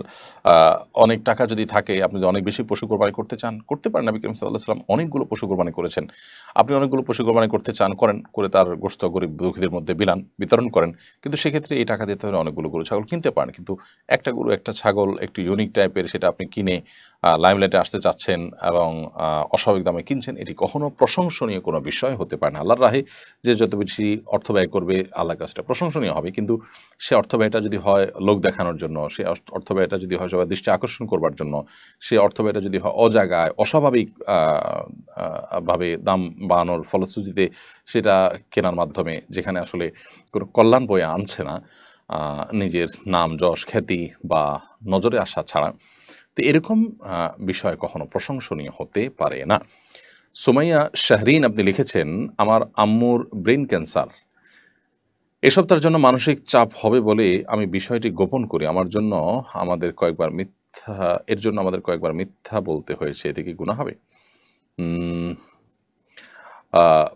অনেক টাকা যদি থাকে, আপনি যদি অনেক বেশি পশু কোরবানি করতে চান, করতে পারেন। নবী করিম সাল্লাল্লাহু আলাইহি ওয়াসাল্লাম অনেকগুলো পশু কোরবানি করেছেন। আপনি অনেকগুলো পশু কোরবানি করতে চান, করেন, করে তার গোশত গরিব দুঃখীদের মধ্যে বিতরণ করেন। কিন্তু সেক্ষেত্রে এই টাকা দিতে হলে অনেকগুলো গরু ছাগল কিনতে পারেন। কিন্তু একটা গরু একটা ছাগল একটু ইউনিক টাইপের, সেটা আপনি কিনে লাইমলাইটে আসতে চাচ্ছেন এবং অস্বাভাবিক দামে কিনছেন, এটি কখনো প্রশংসনীয় কোনো বিষয় হতে পারে না। আল্লাহর রাহে যে যত বেশি অর্থ ব্যয় করবে আল্লাহর কাছে প্রশংসনীয় হবে, কিন্তু সে অর্থ ব্যয়টা যদি হয় লোক দেখানোর জন্য, সে অর্থ ব্যয়টা যদি হয় সবার দৃষ্টি আকর্ষণ করবার জন্য, সে অর্থ ব্যয়টা যদি হয় অজাগায় অস্বাভাবিক ভাবে দাম বাড়ানোর ফলশ্রুতিতে সেটা কেনার মাধ্যমে, যেখানে আসলে কোনো কল্যাণ বয়ে আনছে না, নিজের নাম যশ খ্যাতি বা নজরে আসা ছাড়া, তো এরকম বিষয় কখনো প্রশংসনীয় হতে পারে না। সুমাইয়া শাহরিন আপনি লিখেছেন, আমার আম্মুর ব্রেন ক্যান্সার, এসব তার জন্য মানসিক চাপ হবে বলে আমি বিষয়টি গোপন করি। এর জন্য আমাদের কয়েকবার মিথ্যা বলতে হয়েছে, এতে কি গুনাহ হবে?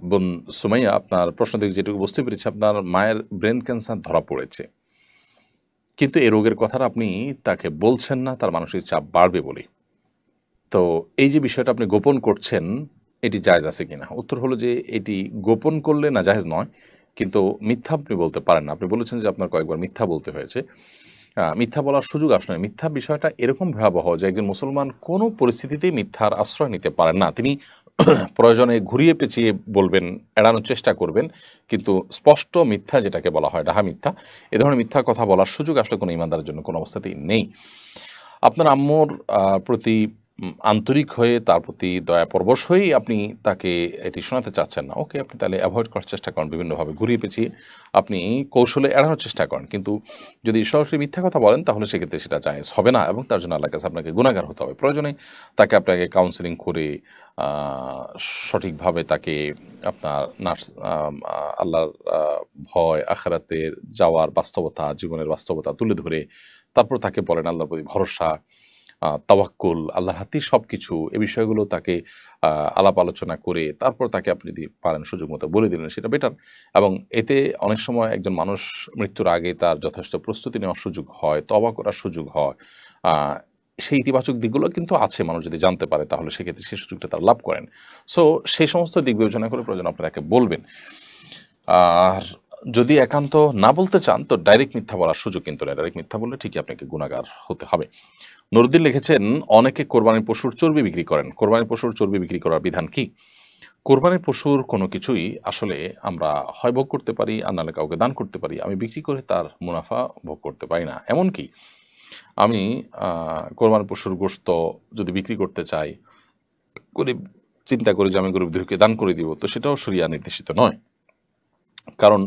বোন সুমাইয়া, আপনার প্রশ্ন থেকে যেটুকু বুঝতে পেরেছি, আপনার মায়ের ব্রেন ক্যান্সার ধরা পড়েছে, কিন্তু এই রোগের কথাটা আপনি তাকে বলছেন না তার মানসিক চাপ বাড়বে বলে। তো এই যে বিষয়টা আপনি গোপন করছেন, এটি জায়েজ আছে কিনা? উত্তর হলো যে এটি গোপন করলে না জায়েজ নয়, কিন্তু মিথ্যা আপনি বলতে পারেন না। আপনি বলেছেন যে আপনার কয়েকবার মিথ্যা বলতে হয়েছে, মিথ্যা বলার সুযোগ আসলে মিথ্যা বিষয়টা এরকম ভয়াবহ যে একজন মুসলমান কোনো পরিস্থিতিতেই মিথ্যার আশ্রয় নিতে পারেন না। তিনি প্রয়োজনে ঘুরিয়ে পেঁচিয়ে বলবেন, এড়ানোর চেষ্টা করবেন, কিন্তু স্পষ্ট মিথ্যা যেটাকে বলা হয় ডাহা মিথ্যা, এ ধরনের মিথ্যা কথা বলার সুযোগ আসলে কোনো ইমানদারের জন্য কোনো অবস্থাতেই নেই। আপনার আম্মুর প্রতি আন্তরিক হয়ে তার প্রতি দয়াপরবশ হয়েই আপনি তাকে এটি শোনাতে চাচ্ছেন না, ওকে, আপনি তাহলে অ্যাভয়েড করার চেষ্টা করেন, বিভিন্নভাবে ঘুরিয়ে পেঁচিয়ে আপনি কৌশলে এড়ানোর চেষ্টা করেন। কিন্তু যদি সরাসরি মিথ্যা কথা বলেন তাহলে সেক্ষেত্রে সেটা জায়েজ হবে না এবং তার জন্য আল্লাহর কাছে আপনাকে গুনাহগার হতে হবে। প্রয়োজনে আপনাকে কাউন্সেলিং করে সঠিকভাবে তাকে আপনার আল্লাহর ভয়, আখিরাতের যাওয়ার বাস্তবতা, জীবনের বাস্তবতা তুলে ধরে তারপর তাকে বলেন আল্লাহর প্রতি ভরসা, তাওয়াক্কুল, আল্লাহর হাতেই সব কিছু, এই বিষয়গুলো তাকে আলাপ আলোচনা করে তারপর তাকে আপনি যদি পারেন সুযোগ মতো বলে দিলেন, সেটা বেটার। এবং এতে অনেক সময় একজন মানুষ মৃত্যুর আগে তার যথেষ্ট প্রস্তুতি নেওয়ার সুযোগ হয়, তওবা করার সুযোগ হয়। সেই ইতিবাচক দিকগুলো কিন্তু আছে, মানুষ যদি জানতে পারে তাহলে সেক্ষেত্রে সেই সুযোগটা তারা লাভ করেন। সো সেই সমস্ত দিক বিবেচনা করে প্রয়োজন আপনি তাকে বলবেন। আর যদি একান্ত না বলতে চান তো ডাইরেক্ট মিথ্যা বলার সুযোগ কিন্তু নেই। ডাইরেক্ট মিথ্যা বললে ঠিকই আপনাকে গুনাহগার হতে হবে। নুরুদ্দিন লিখেছেন, অনেকে কোরবানির পশুর চর্বি বিক্রি করেন, কোরবানির পশুর চর্বি বিক্রি করার বিধান কি? কোরবানির পশুর কোনো কিছুই আসলে আমরা হয় ভোগ করতে পারি আর নাহলে কাউকে দান করতে পারি, আমি বিক্রি করে তার মুনাফা ভোগ করতে পারি না। এমনকি আমি কোরবানির পশুর গোশত যদি বিক্রি করতে চাই, গরিব চিন্তা করি যে আমি গরিব দুঃখীকে দান করে দিব, তো সেটাও শরিয়া নির্দেশিত নয়। কারণ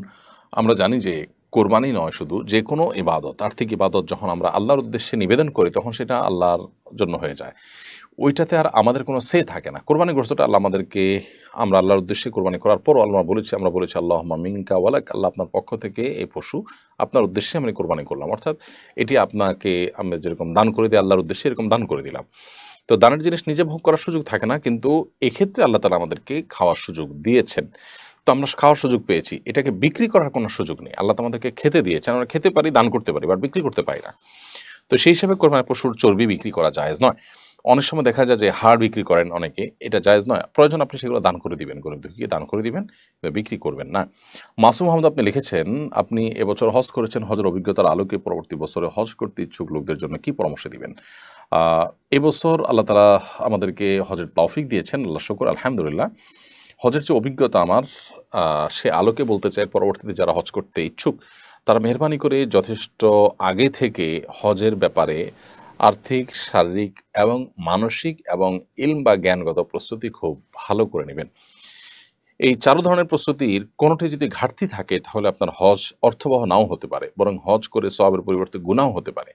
আমরা জানি যে কোরবানি নয়, শুধু যে কোনো ইবাদত, আর্থিক ইবাদত যখন আমরা আল্লাহর উদ্দেশ্যে নিবেদন করি তখন সেটা আল্লাহর জন্য হয়ে যায়, ওইটাতে আর আমাদের কোনো সে থাকে না। কোরবানি গোশতটা আল্লাহ আমাদেরকে, আমরা আল্লাহর উদ্দেশ্যে কোরবানি করার পরও আমরা বলেছি আল্লাহুম্মা মিনকা ওয়ালাক, আল্লাহ আপনার পক্ষ থেকে এই পশু আপনার উদ্দেশ্যে আমি কোরবানি করলাম, অর্থাৎ এটি আপনাকে আমরা যেরকম দান করে দিই আল্লাহর উদ্দেশ্যে এরকম দান করে দিলাম। তো দানের জিনিস নিজে ভোগ করার সুযোগ থাকে না, কিন্তু এক্ষেত্রে আল্লাহ তাআলা আমাদেরকে খাওয়ার সুযোগ দিয়েছেন। তো আমরা খাওয়ার সুযোগ পেয়েছি, এটাকে বিক্রি করার কোনো সুযোগ নেই। আল্লাহ তো আমাদেরকে খেতে দিয়েছেন, আমরা খেতে পারি, দান করতে পারি, বাট বিক্রি করতে পারি না। তো সেই হিসাবে কোরবানির পশুর চর্বি বিক্রি করা জায়েজ নয়। অনেক সময় দেখা যায় যে হাড় বিক্রি করেন অনেকে, এটা জায়েজ নয়। প্রয়োজন আপনি সেগুলো দান করে দিবেন, গরিব দুঃখীকে দান করে দিবেন, বিক্রি করবেন না। মাসুম আহমদ আপনি লিখেছেন, আপনি এবছর হজ করেছেন, হজের অভিজ্ঞতার আলোকে পরবর্তী বছরে হজ করতে ইচ্ছুক লোকদের জন্য কি পরামর্শ দিবেন? এবছর আল্লাহ তাআলা আমাদেরকে হজের তৌফিক দিয়েছেন, আল্লাহ শুকর, আলহামদুলিল্লাহ। হজের যে অভিজ্ঞতা আমার, সে আলোকে বলতে চাই, পরবর্তীতে যারা হজ করতে ইচ্ছুক তারা মেহরবানি করে যথেষ্ট আগে থেকে হজের ব্যাপারে আর্থিক, শারীরিক এবং মানসিক এবং ইলম বা জ্ঞানগত প্রস্তুতি খুব ভালো করে নেবেন। এই 4 ধরনের প্রস্তুতির কোনোটি যদি ঘাটতি থাকে তাহলে আপনার হজ অর্থবহ নাও হতে পারে, বরং হজ করে সওয়াবের পরিবর্তে গুনাহও হতে পারে।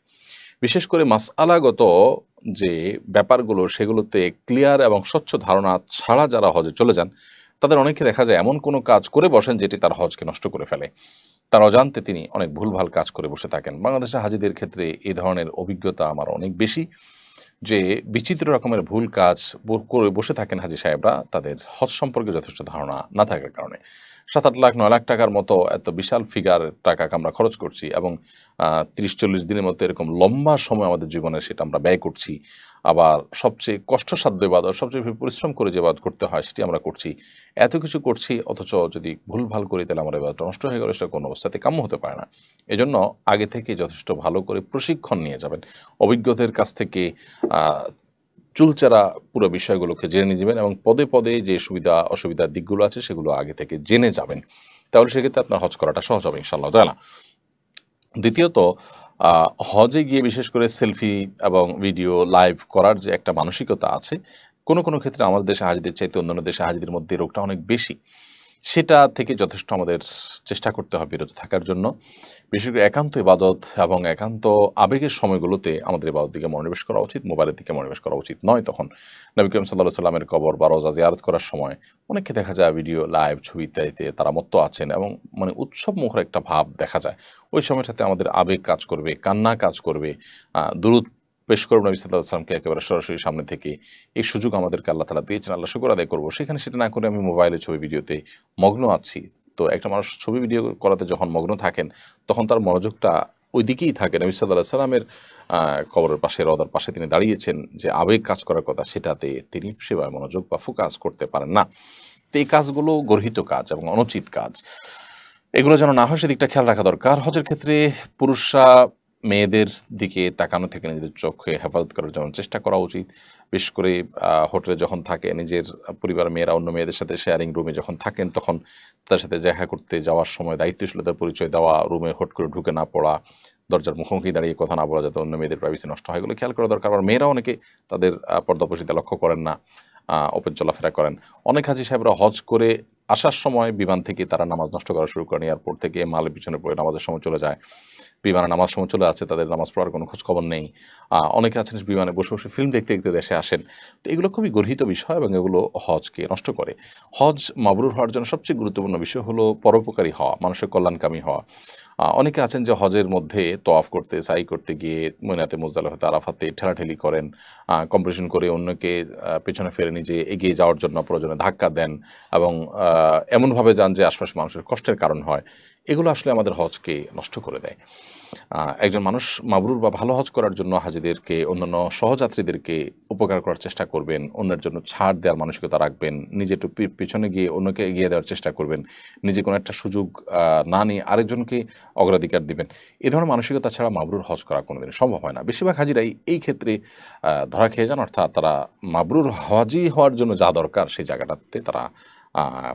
বিশেষ করে মাসআলাগত যে ব্যাপারগুলো, সেগুলোতে ক্লিয়ার এবং স্বচ্ছ ধারণা ছাড়া যারা হজে চলে যান তাদের অনেকে দেখা যায় এমন কোনো কাজ করে বসেন যেটি তার হজকে নষ্ট করে ফেলে। তার অজান্তে তিনি অনেক ভুলভাল কাজ করে বসে থাকেন। বাংলাদেশের হাজিদের ক্ষেত্রে এই ধরনের অভিজ্ঞতা আমার অনেক বেশি, যে বিচিত্র রকমের ভুল কাজ করে বসে থাকেন হাজি সাহেবরা, তাদের হজ সম্পর্কে যথেষ্ট ধারণা না থাকার কারণে। 7-8 লাখ 9 লাখ টাকার মতো এত বিশাল ফিগার টাকা আমরা খরচ করছি, এবং 30-40 দিনের মতো এরকম লম্বা সময় আমাদের জীবনে সেটা আমরা ব্যয় করছি। আবার সবচেয়ে কষ্টসাধ্য ইবাদত, সবচেয়ে পরিশ্রম করে যে ইবাদত করতে হয় সেটি আমরা করছি। এত কিছু করছি, অথচ যদি ভুলভাল করি তাহলে আমার ইবাদতটা নষ্ট হয়ে গেলে সেটা কোনো অবস্থাতে কাম্য হতে পারে না। এজন্য আগে থেকে যথেষ্ট ভালো করে প্রশিক্ষণ নিয়ে যাবেন, অভিজ্ঞদের কাছ থেকে চুলচেরা পুরো বিষয়গুলোকে জেনে নিয়ে যাবেন, এবং পদে পদে যে সুবিধা অসুবিধার দিকগুলো আছে সেগুলো আগে থেকে জেনে যাবেন। তাহলে সেক্ষেত্রে আপনার হজ করাটা সহজ হবে ইনশাআল্লাহ তাআলা। দ্বিতীয়ত, হজে গিয়ে বিশেষ করে সেলফি এবং ভিডিও লাইভ করার যে একটা মানসিকতা আছে, কোনো কোনো ক্ষেত্রে আমাদের দেশে হাজিদের চাইতে অন্যান্য দেশে হাজিদের মধ্যে রোগটা অনেক বেশি। সেটা থেকে যথেষ্ট আমাদের চেষ্টা করতে হবে বিরত থাকার জন্য। বিশেষ করে একান্ত ইবাদত এবং একান্ত আবেগের সময়গুলোতে আমাদের ইবাদত দিকে মনোনিবেশ করা উচিত, মোবাইলের দিকে মনোনিবেশ করা উচিত নয়। তখন নবী করিম সাল্লাল্লাহু আলাইহি সাল্লামের কবর বা রওজা জিয়ারত করার সময় অনেককে দেখা যায় ভিডিও লাইভ ছবি ইত্যাদিতে তারা মত্ত আছেন, এবং মানে উৎসব মুখর একটা ভাব দেখা যায়। ওই সময়টাতে আমাদের আবেগ কাজ করবে, কান্না কাজ করবে, দুরূদ পেশ করব নবী সাল্লাল্লাহু আলাইহি সাল্লামকে একেবারে সরাসরি সামনে থেকে। এই সুযোগ আমাদেরকে আল্লাহ তাআলা দিয়েছেন, আল্লাহ শুকর আদায় করবো। সেখানে সেটা না করে আমি মোবাইলে ছবি ভিডিওতে মগ্ন আছি। তো একটা মানুষ ছবি ভিডিও করাতে যখন মগ্ন থাকেন তখন তার মনোযোগটা ওই দিকেই থাকে। নবী সাল্লাল্লাহু আলাইহি সাল্লামের কবরের পাশে, রওদার পাশে তিনি দাঁড়িয়েছেন, যে আবেগ কাজ করার কথা সেটাতে তিনি সেভাবে মনোযোগ বা ফোকাস করতে পারেন না। তো এই কাজগুলো গর্হিত কাজ এবং অনুচিত কাজ, এগুলো যেন না হয় সেদিকটা খেয়াল রাখা দরকার। হজের ক্ষেত্রে পুরুষরা মেয়েদের দিকে তাকানো থেকে নিজেদের চোখে হেফাজত করার জন্য চেষ্টা করা উচিত। বিশেষ করে হোটেলে যখন থাকে, নিজের পরিবার মেয়েরা অন্য মেয়েদের সাথে শেয়ারিং রুমে যখন থাকেন তখন তার সাথে দেখা করতে যাওয়ার সময় দায়িত্বশীলতার পরিচয় দেওয়া, রুমে হট করে ঢুকে না পড়া, দরজার মুখোমুখি দাঁড়িয়ে কথা না বলা, যাতে অন্য মেয়েদের প্রাইভেসি নষ্ট হয়, এগুলো খেয়াল করা দরকার। আবার মেয়েরা অনেকে তাদের পর্দাপর্শিতে লক্ষ্য করেন না, ওপেন চলাফেরা করেন। অনেক হাজি সাহেবরা হজ করে আসার সময় বিমান থেকে তারা নামাজ নষ্ট করা শুরু করেন, এয়ারপোর্ট থেকে মালের পিছনে পড়ে নামাজের সময় চলে যায়, বিমানে নামাজ সময় চলে আছে, তাদের নামাজ পড়ার কোনো খোঁজ খবর নেই। অনেকে আছেন বিমানে বসে বসে ফিল্ম দেখতে দেখতে দেশে আসেন। তো এগুলো খুবই গর্হিত বিষয় এবং এগুলো হজকে নষ্ট করে। হজ মাবরুর হওয়ার জন্য সবচেয়ে গুরুত্বপূর্ণ বিষয় হলো পরোপকারী হওয়া, মানুষের কল্যাণকামী হওয়া। অনেকে আছেন যে হজের মধ্যে তওয়াফ করতে, সাই করতে গিয়ে মিনাতে, মুজদালিফাতে, আরাফাতে ঠেলাঠেলি করেন, কম্পিটিশন করে অন্যকে পেছনে ফেলে নিজে এগিয়ে যাওয়ার জন্য প্রয়োজনে ধাক্কা দেন এবং এমনভাবে যান যে আশপাশ মানুষের কষ্টের কারণ হয়। এগুলো আসলে আমাদের হজকে নষ্ট করে দেয়। একজন মানুষ মাবরুর বা ভালো হজ করার জন্য হাজিদেরকে, অন্যান্য সহযাত্রীদেরকে উপকার করার চেষ্টা করবেন, অন্যের জন্য ছাড় দেওয়ার মানসিকতা রাখবেন, নিজে একটু পিছনে গিয়ে অন্যকে এগিয়ে দেওয়ার চেষ্টা করবেন, নিজে কোনো একটা সুযোগ না নিয়ে আরেকজনকে অগ্রাধিকার দিবেন। এ ধরনের মানসিকতা ছাড়া মাবরুর হজ করা কোনোদিন সম্ভব হয় না। বেশিরভাগ হাজিরাই এই ক্ষেত্রে ধরা খেয়ে যান, অর্থাৎ তারা মাবরুর হজই হওয়ার জন্য যা দরকার সেই জায়গাটাতে তারা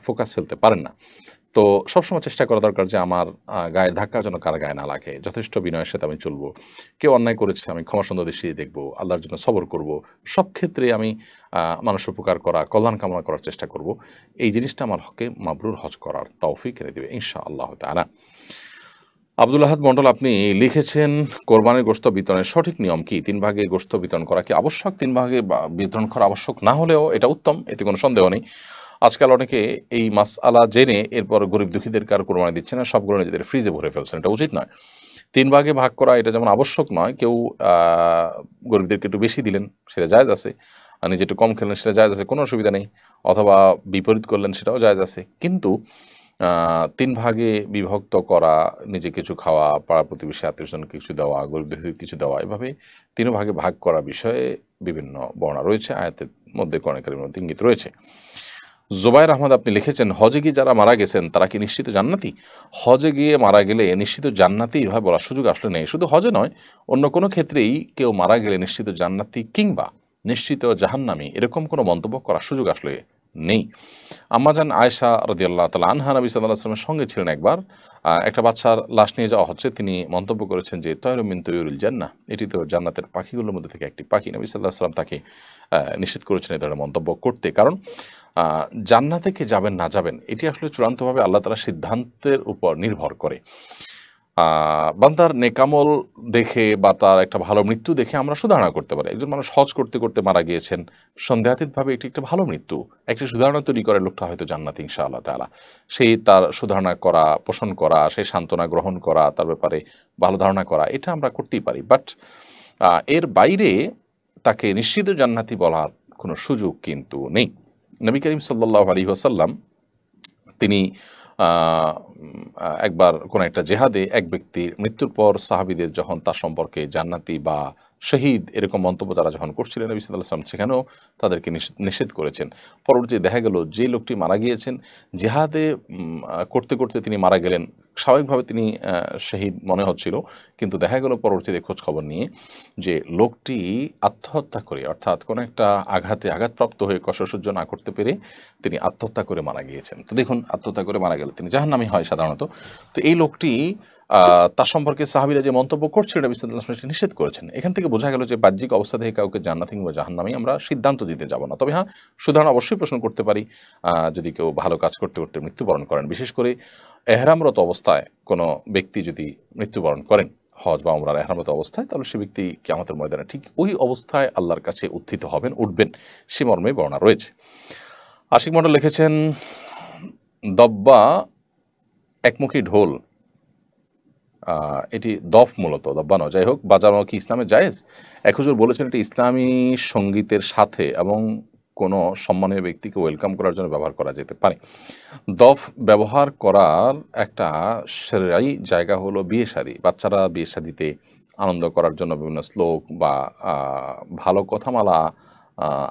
ফোকাস ফেলতে পারেন না। তো সবসময় চেষ্টা করা দরকার যে আমার গায়ের ধাক্কা যেন কার গায়ে না লাগে, যথেষ্ট বিনয়ের সাথে আমি চলবো, কেউ অন্যায় করেছে আমি ক্ষমাসুন্দর দৃষ্টিতে দেখবো, আল্লাহর জন্য সবর করব, সব ক্ষেত্রে আমি মানুষ উপকার করা, কল্যাণ কামনা করার চেষ্টা করব। এই জিনিসটা আমার হকে মাবরুর হজ করার তৌফিক এনে দেবে ইনশাআল্লাহ তাআলা। আব্দুল আহাদ মণ্ডল আপনি লিখেছেন, কোরবানির গোশত বিতরণের সঠিক নিয়ম কি? 3 ভাগে গোশত বিতরণ করা কি আবশ্যক? 3 ভাগে বিতরণ করা আবশ্যক না হলেও এটা উত্তম, এতে কোনো সন্দেহ নেই। আজকাল অনেকে এই মাসআলা জেনে এরপর গরিব দুঃখীদের কার কোরবানি দিচ্ছে না, সবগুলো নিজেদের ফ্রিজে ভরে ফেলছেন। এটা উচিত নয়। 3 ভাগে ভাগ করা এটা যেমন আবশ্যক নয়, কেউ গরিবদেরকে একটু বেশি দিলেন সেটা জায়েজ আছে, আর নিজে একটু কম খেলেন সেটা জায়েজ আছে, কোনো অসুবিধা নেই, অথবা বিপরীত করলেন সেটাও জায়েজ আছে। কিন্তু 3 ভাগে বিভক্ত করা, নিজে কিছু খাওয়া, পাড়া প্রতিবেশী আত্মীয়স্বজনকে কিছু দেওয়া, গরিব দুঃখীদের কিছু দেওয়া, এভাবে 3 ভাগে ভাগ করা বিষয়ে বিভিন্ন বর্ণনা রয়েছে, আয়াতের মধ্যে কোরআন কারীমের মধ্যে ইঙ্গিত রয়েছে। জোবায়ের আহমদ আপনি লিখেছেন, হজে গিয়ে যারা মারা গেছেন তারা কি নিশ্চিত জান্নাতি? হজে গিয়ে মারা গেলে নিশ্চিত জান্নাতি এভাবে বলার সুযোগ আসলে নেই। শুধু হজে নয়, অন্য কোনো ক্ষেত্রেই কেউ মারা গেলে নিশ্চিত জান্নাতি কিংবা নিশ্চিত জাহান্নামী এরকম কোনো মন্তব্য করার সুযোগ আসলে নেই। আম্মাজান আয়েশা রাদিয়াল্লাহু তাআলা আনহা নবী সাল্লাল্লাহু আলাইহি ওয়াসাল্লামের সঙ্গে ছিলেন একবার, একটা বাচ্চার লাশ নিয়ে যাওয়া হচ্ছে, তিনি মন্তব্য করেছেন যে তয়রুম মিন তুয়ুরিল জান্নাহ, এটি তো জান্নাতের পাখিগুলোর মধ্যে থেকে একটি পাখি। নবী সাল্লাল্লাহু আলাইহি ওয়াসাল্লাম তাকে নিষেধ করেছেন এই ধরনের মন্তব্য করতে, কারণ জান্নাতে কে যাবেন না যাবেন এটি আসলে চূড়ান্তভাবে আল্লাহ তাআলার সিদ্ধান্তের উপর নির্ভর করে। বান্দার নেকামল দেখে বা তার একটা ভালো মৃত্যু দেখে আমরা সুধারণা করতে পারি। একজন মানুষ হজ করতে করতে মারা গিয়েছেন, সন্দেহাতীতভাবে এটি একটা ভালো মৃত্যু, একটি সুধারণা তৈরি করে লোকটা হয়তো জান্নাতি ইনশাআল্লাহ তাআলা। সেই তার সুধারণা করা, পোষণ করা, সেই সান্ত্বনা গ্রহণ করা, তার ব্যাপারে ভালো ধারণা করা, এটা আমরা করতেই পারি। বাট এর বাইরে তাকে নিশ্চিত জান্নাতি বলার কোনো সুযোগ কিন্তু নেই। নবী করিম সাল্লাল্লাহু আলাইহি ওয়াসাল্লাম তিনি একবার কোনো একটা জেহাদে এক ব্যক্তির মৃত্যুর পর সাহাবীদের যখন তার সম্পর্কে জান্নাতি বা শহীদ এরকম মন্তব্য তারা যখন করছিলেন, নবী সাল্লাল্লাহু আলাইহি ওয়াসাল্লাম সেখানেও তাদেরকে নিষেধ করেছেন। পরবর্তীতে দেখা গেল যে লোকটি মারা গিয়েছেন জেহাদে করতে করতে তিনি মারা গেলেন, স্বাভাবিকভাবে তিনি শহীদ মনে হচ্ছিল, কিন্তু দেখা গেল পরবর্তীতে খোঁজ খবর নিয়ে যে লোকটি আত্মহত্যা করে, অর্থাৎ কোনো একটা আঘাতপ্রাপ্ত হয়ে কষ্ট সহ্য না করতে পেরে তিনি আত্মহত্যা করে মারা গিয়েছেন। তো দেখুন, আত্মহত্যা করে মারা গেলে তিনি জাহান্নামী হয় সাধারণত। তো এই লোকটি তার সম্পর্কে সাহাবীরা যে মন্তব্য করছিলেন নবী সাল্লাল্লাহু আলাইহি ওয়াসাল্লাম নিষেধ করেছেন। এখান থেকে বোঝা গেল যে বাহ্যিক অবস্থা থেকে কাউকে জান্নাতি কিংবা জাহান্নামী আমরা সিদ্ধান্ত দিতে যাব না। তবে হ্যাঁ, সুতরাং অবশ্যই প্রশ্ন করতে পারি যদি কেউ ভালো কাজ করতে করতে মৃত্যুবরণ করেন, বিশেষ করে এহরামরত অবস্থায় কোনো ব্যক্তি যদি মৃত্যুবরণ করেন হজ বা উমরার এহরামরত অবস্থায়, তাহলে সে ব্যক্তি কিয়ামতের ময়দানে ঠিক ওই অবস্থায় আল্লাহর কাছে উত্থিত হবেন, উঠবেন, সে মর্মে বর্ণনা রয়েছে। আশিক মণ্ডল লিখেছেন, দব্বা একমুখী ঢোল, এটি দফ মূলত, দব্বা নয়, যাই হোক, বাজানো কি ইসলামে জায়েজ? এক হুজুর বলেছেন এটি ইসলামী সঙ্গীতের সাথে এবং কোনো সম্মানীয় ব্যক্তিকে ওয়েলকাম করার জন্য ব্যবহার করা যেতে পারে। দফ ব্যবহার করার একটা সেরাই জায়গা হলো বিয়ে শাদী। বাচ্চারা বিয়ে শাদীতে আনন্দ করার জন্য বিভিন্ন শ্লোক বা ভালো কথামালা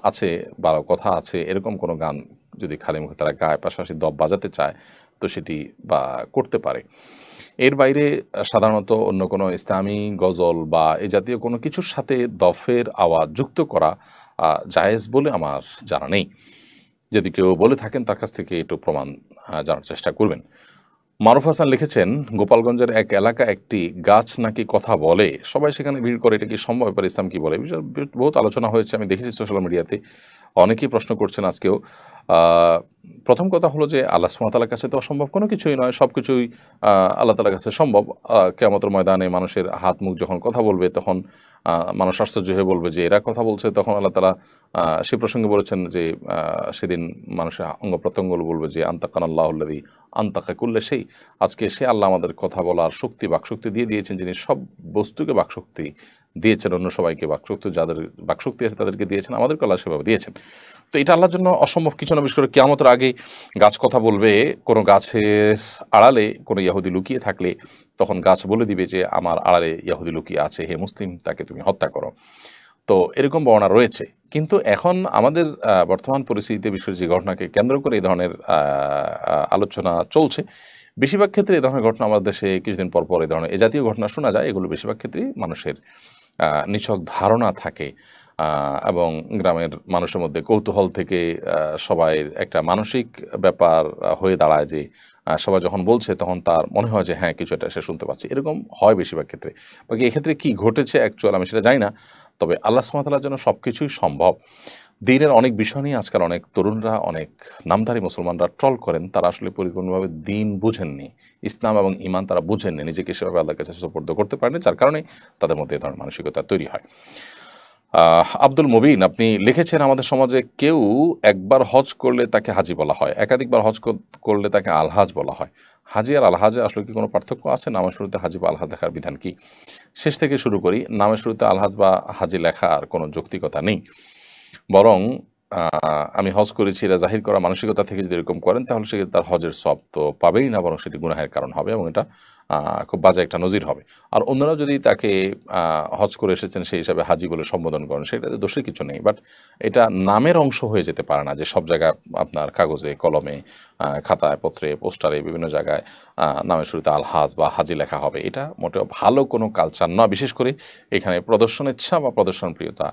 আছে, ভালো কথা আছে, এরকম কোনো গান যদি খালি মুখে তারা গায়, পাশাপাশি দফ বাজাতে চায়, তো সেটি বা করতে পারে। এর বাইরে সাধারণত অন্য কোনো ইসলামী গজল বা এই জাতীয় কোনো কিছুর সাথে দফের আওয়াজ যুক্ত করা জায়েজ বলে আমার জানা নেই। যদি কেউ বলে থাকেন তার কাছ থেকে একটু প্রমাণ জানার চেষ্টা করবেন। মারুফ হাসান লিখেছেন, গোপালগঞ্জের এক এলাকা একটি গাছ নাকি কথা বলে, সবাই সেখানে ভিড় করে, এটা কি সম্ভব? ব্যাপারে ইসলাম কি বলে? বহুত আলোচনা হয়েছে, আমি দেখেছি সোশ্যাল মিডিয়াতে, অনেকেই প্রশ্ন করছেন আজকেও। প্রথম কথা হলো যে আল্লাহ সুবহানাহু ওয়া তাআলার কাছে তো অসম্ভব কোনো কিছুই নয়, সব কিছুই আল্লাহ তাআলার কাছে সম্ভব। কিয়ামতের ময়দানে মানুষের হাত মুখ যখন কথা বলবে তখন মানুষ আশ্চর্য হয়ে বলবে যে এরা কথা বলছে, তখন আল্লাহ তাআলা সে প্রসঙ্গে বলেছেন যে সেদিন মানুষের অঙ্গ প্রত্যঙ্গগুলো বলবে যে আনতাকানাল্লাহুল্লাযী আনতাকা কুল্লা শাই, আজকে সে আল্লাহ আমাদের কথা বলার শক্তি, বাকশক্তি দিয়ে দিয়েছেন, যিনি সব বস্তুকে বাকশক্তি দিয়েছেন, অন্য সবাইকে বাকশক্তি, যাদের বাকশক্তি আছে তাদেরকে দিয়েছেন, আমাদেরকে আল্লাহ সেভাবে দিয়েছেন। তো এটা আল্লাহর জন্য অসম্ভব কিছু না। বিশেষ করে কিয়ামতের আগে গাছ কথা বলবে, কোনো গাছের আড়ালে কোনো ইহুদি লুকিয়ে থাকলে তখন গাছ বলে দিবে যে আমার আড়ালে ইহুদি লুকিয়ে আছে, হে মুসলিম, তাকে তুমি হত্যা করো। তো এরকম বর্ণনা রয়েছে। কিন্তু এখন আমাদের বর্তমান পরিস্থিতিতে বিশেষ যে ঘটনাকে কেন্দ্র করে এই ধরনের আলোচনা চলছে, বেশিরভাগ ক্ষেত্রে এই ধরনের ঘটনা আমাদের দেশে কিছুদিন পর পর এই ধরনের এ জাতীয় ঘটনা শোনা যায়। এগুলো বেশিরভাগ ক্ষেত্রেই মানুষের নিছক ধারণা থাকে এবং গ্রামের মানুষের মধ্যে কৌতূহল থেকে সবাই একটা মানসিক ব্যাপার হয়ে দাঁড়ায় যে সবাই যখন বলছে তখন তার মনে হয় যে হ্যাঁ কিছু একটা সে শুনতে পাচ্ছে, এরকম হয় বেশিরভাগ ক্ষেত্রে। বাকি এক্ষেত্রে কী ঘটেছে অ্যাকচুয়াল আমি সেটা জানি না, তবে আল্লাহ সুবহানাহু ওয়া তাআলার জন্য সব কিছুই সম্ভব। দ্বীনের অনেক বিষয় নিয়ে আজকাল অনেক তরুণরা, অনেক নামধারী মুসলমানরা ট্রল করেন, তারা আসলে পরিপূর্ণভাবে দ্বীন বুঝেননি, ইসলাম এবং ঈমান তারা বুঝেননি, নিজেকে সেভাবে আল্লাহর কাছে সুপর্দ করতে পারেনি, যার কারণে তাদের মধ্যে এই ধরনের মানসিকতা তৈরি হয়। আব্দুল মুবিন আপনি লিখেছেন, আমাদের সমাজে কেউ একবার হজ করলে তাকে হাজি বলা হয়, একাধিকবার হজ করলে তাকে আলহাজ বলা হয়। হাজি আর আলহাজে আসলে কি কোনো পার্থক্য আছে? নামের শুরুতে হাজি বা আলহাজ লেখার বিধান কি? শেষ থেকে শুরু করি। নামের শুরুতে আলহাজ বা হাজি লেখার কোনো যৌক্তিকতা নেই, বরং আমি হজ করেছি এটা জাহির করা মানসিকতা থেকে যদি এরকম করেন তাহলে সে তার হজের সব তো পাবেই না, বরং সেটি গুনাহের কারণ হবে এবং এটা খুব বাজে একটা নজির হবে। আর অন্যরাও যদি তাকে হজ করে এসেছেন সেই হিসাবে হাজি বলে সম্বোধন করেন, সেটাতে দোষের কিছু নেই। বাট এটা নামের অংশ হয়ে যেতে পারে না যে সব জায়গায় আপনার কাগজে কলমে খাতায় পত্রে পোস্টারে বিভিন্ন জায়গায় নামের শুরুতে আলহাজ বা হাজি লেখা হবে। এটা মোটেও ভালো কোনো কালচার নয়। বিশেষ করে এখানে প্রদর্শন ইচ্ছা বা প্রদর্শন প্রিয়তা,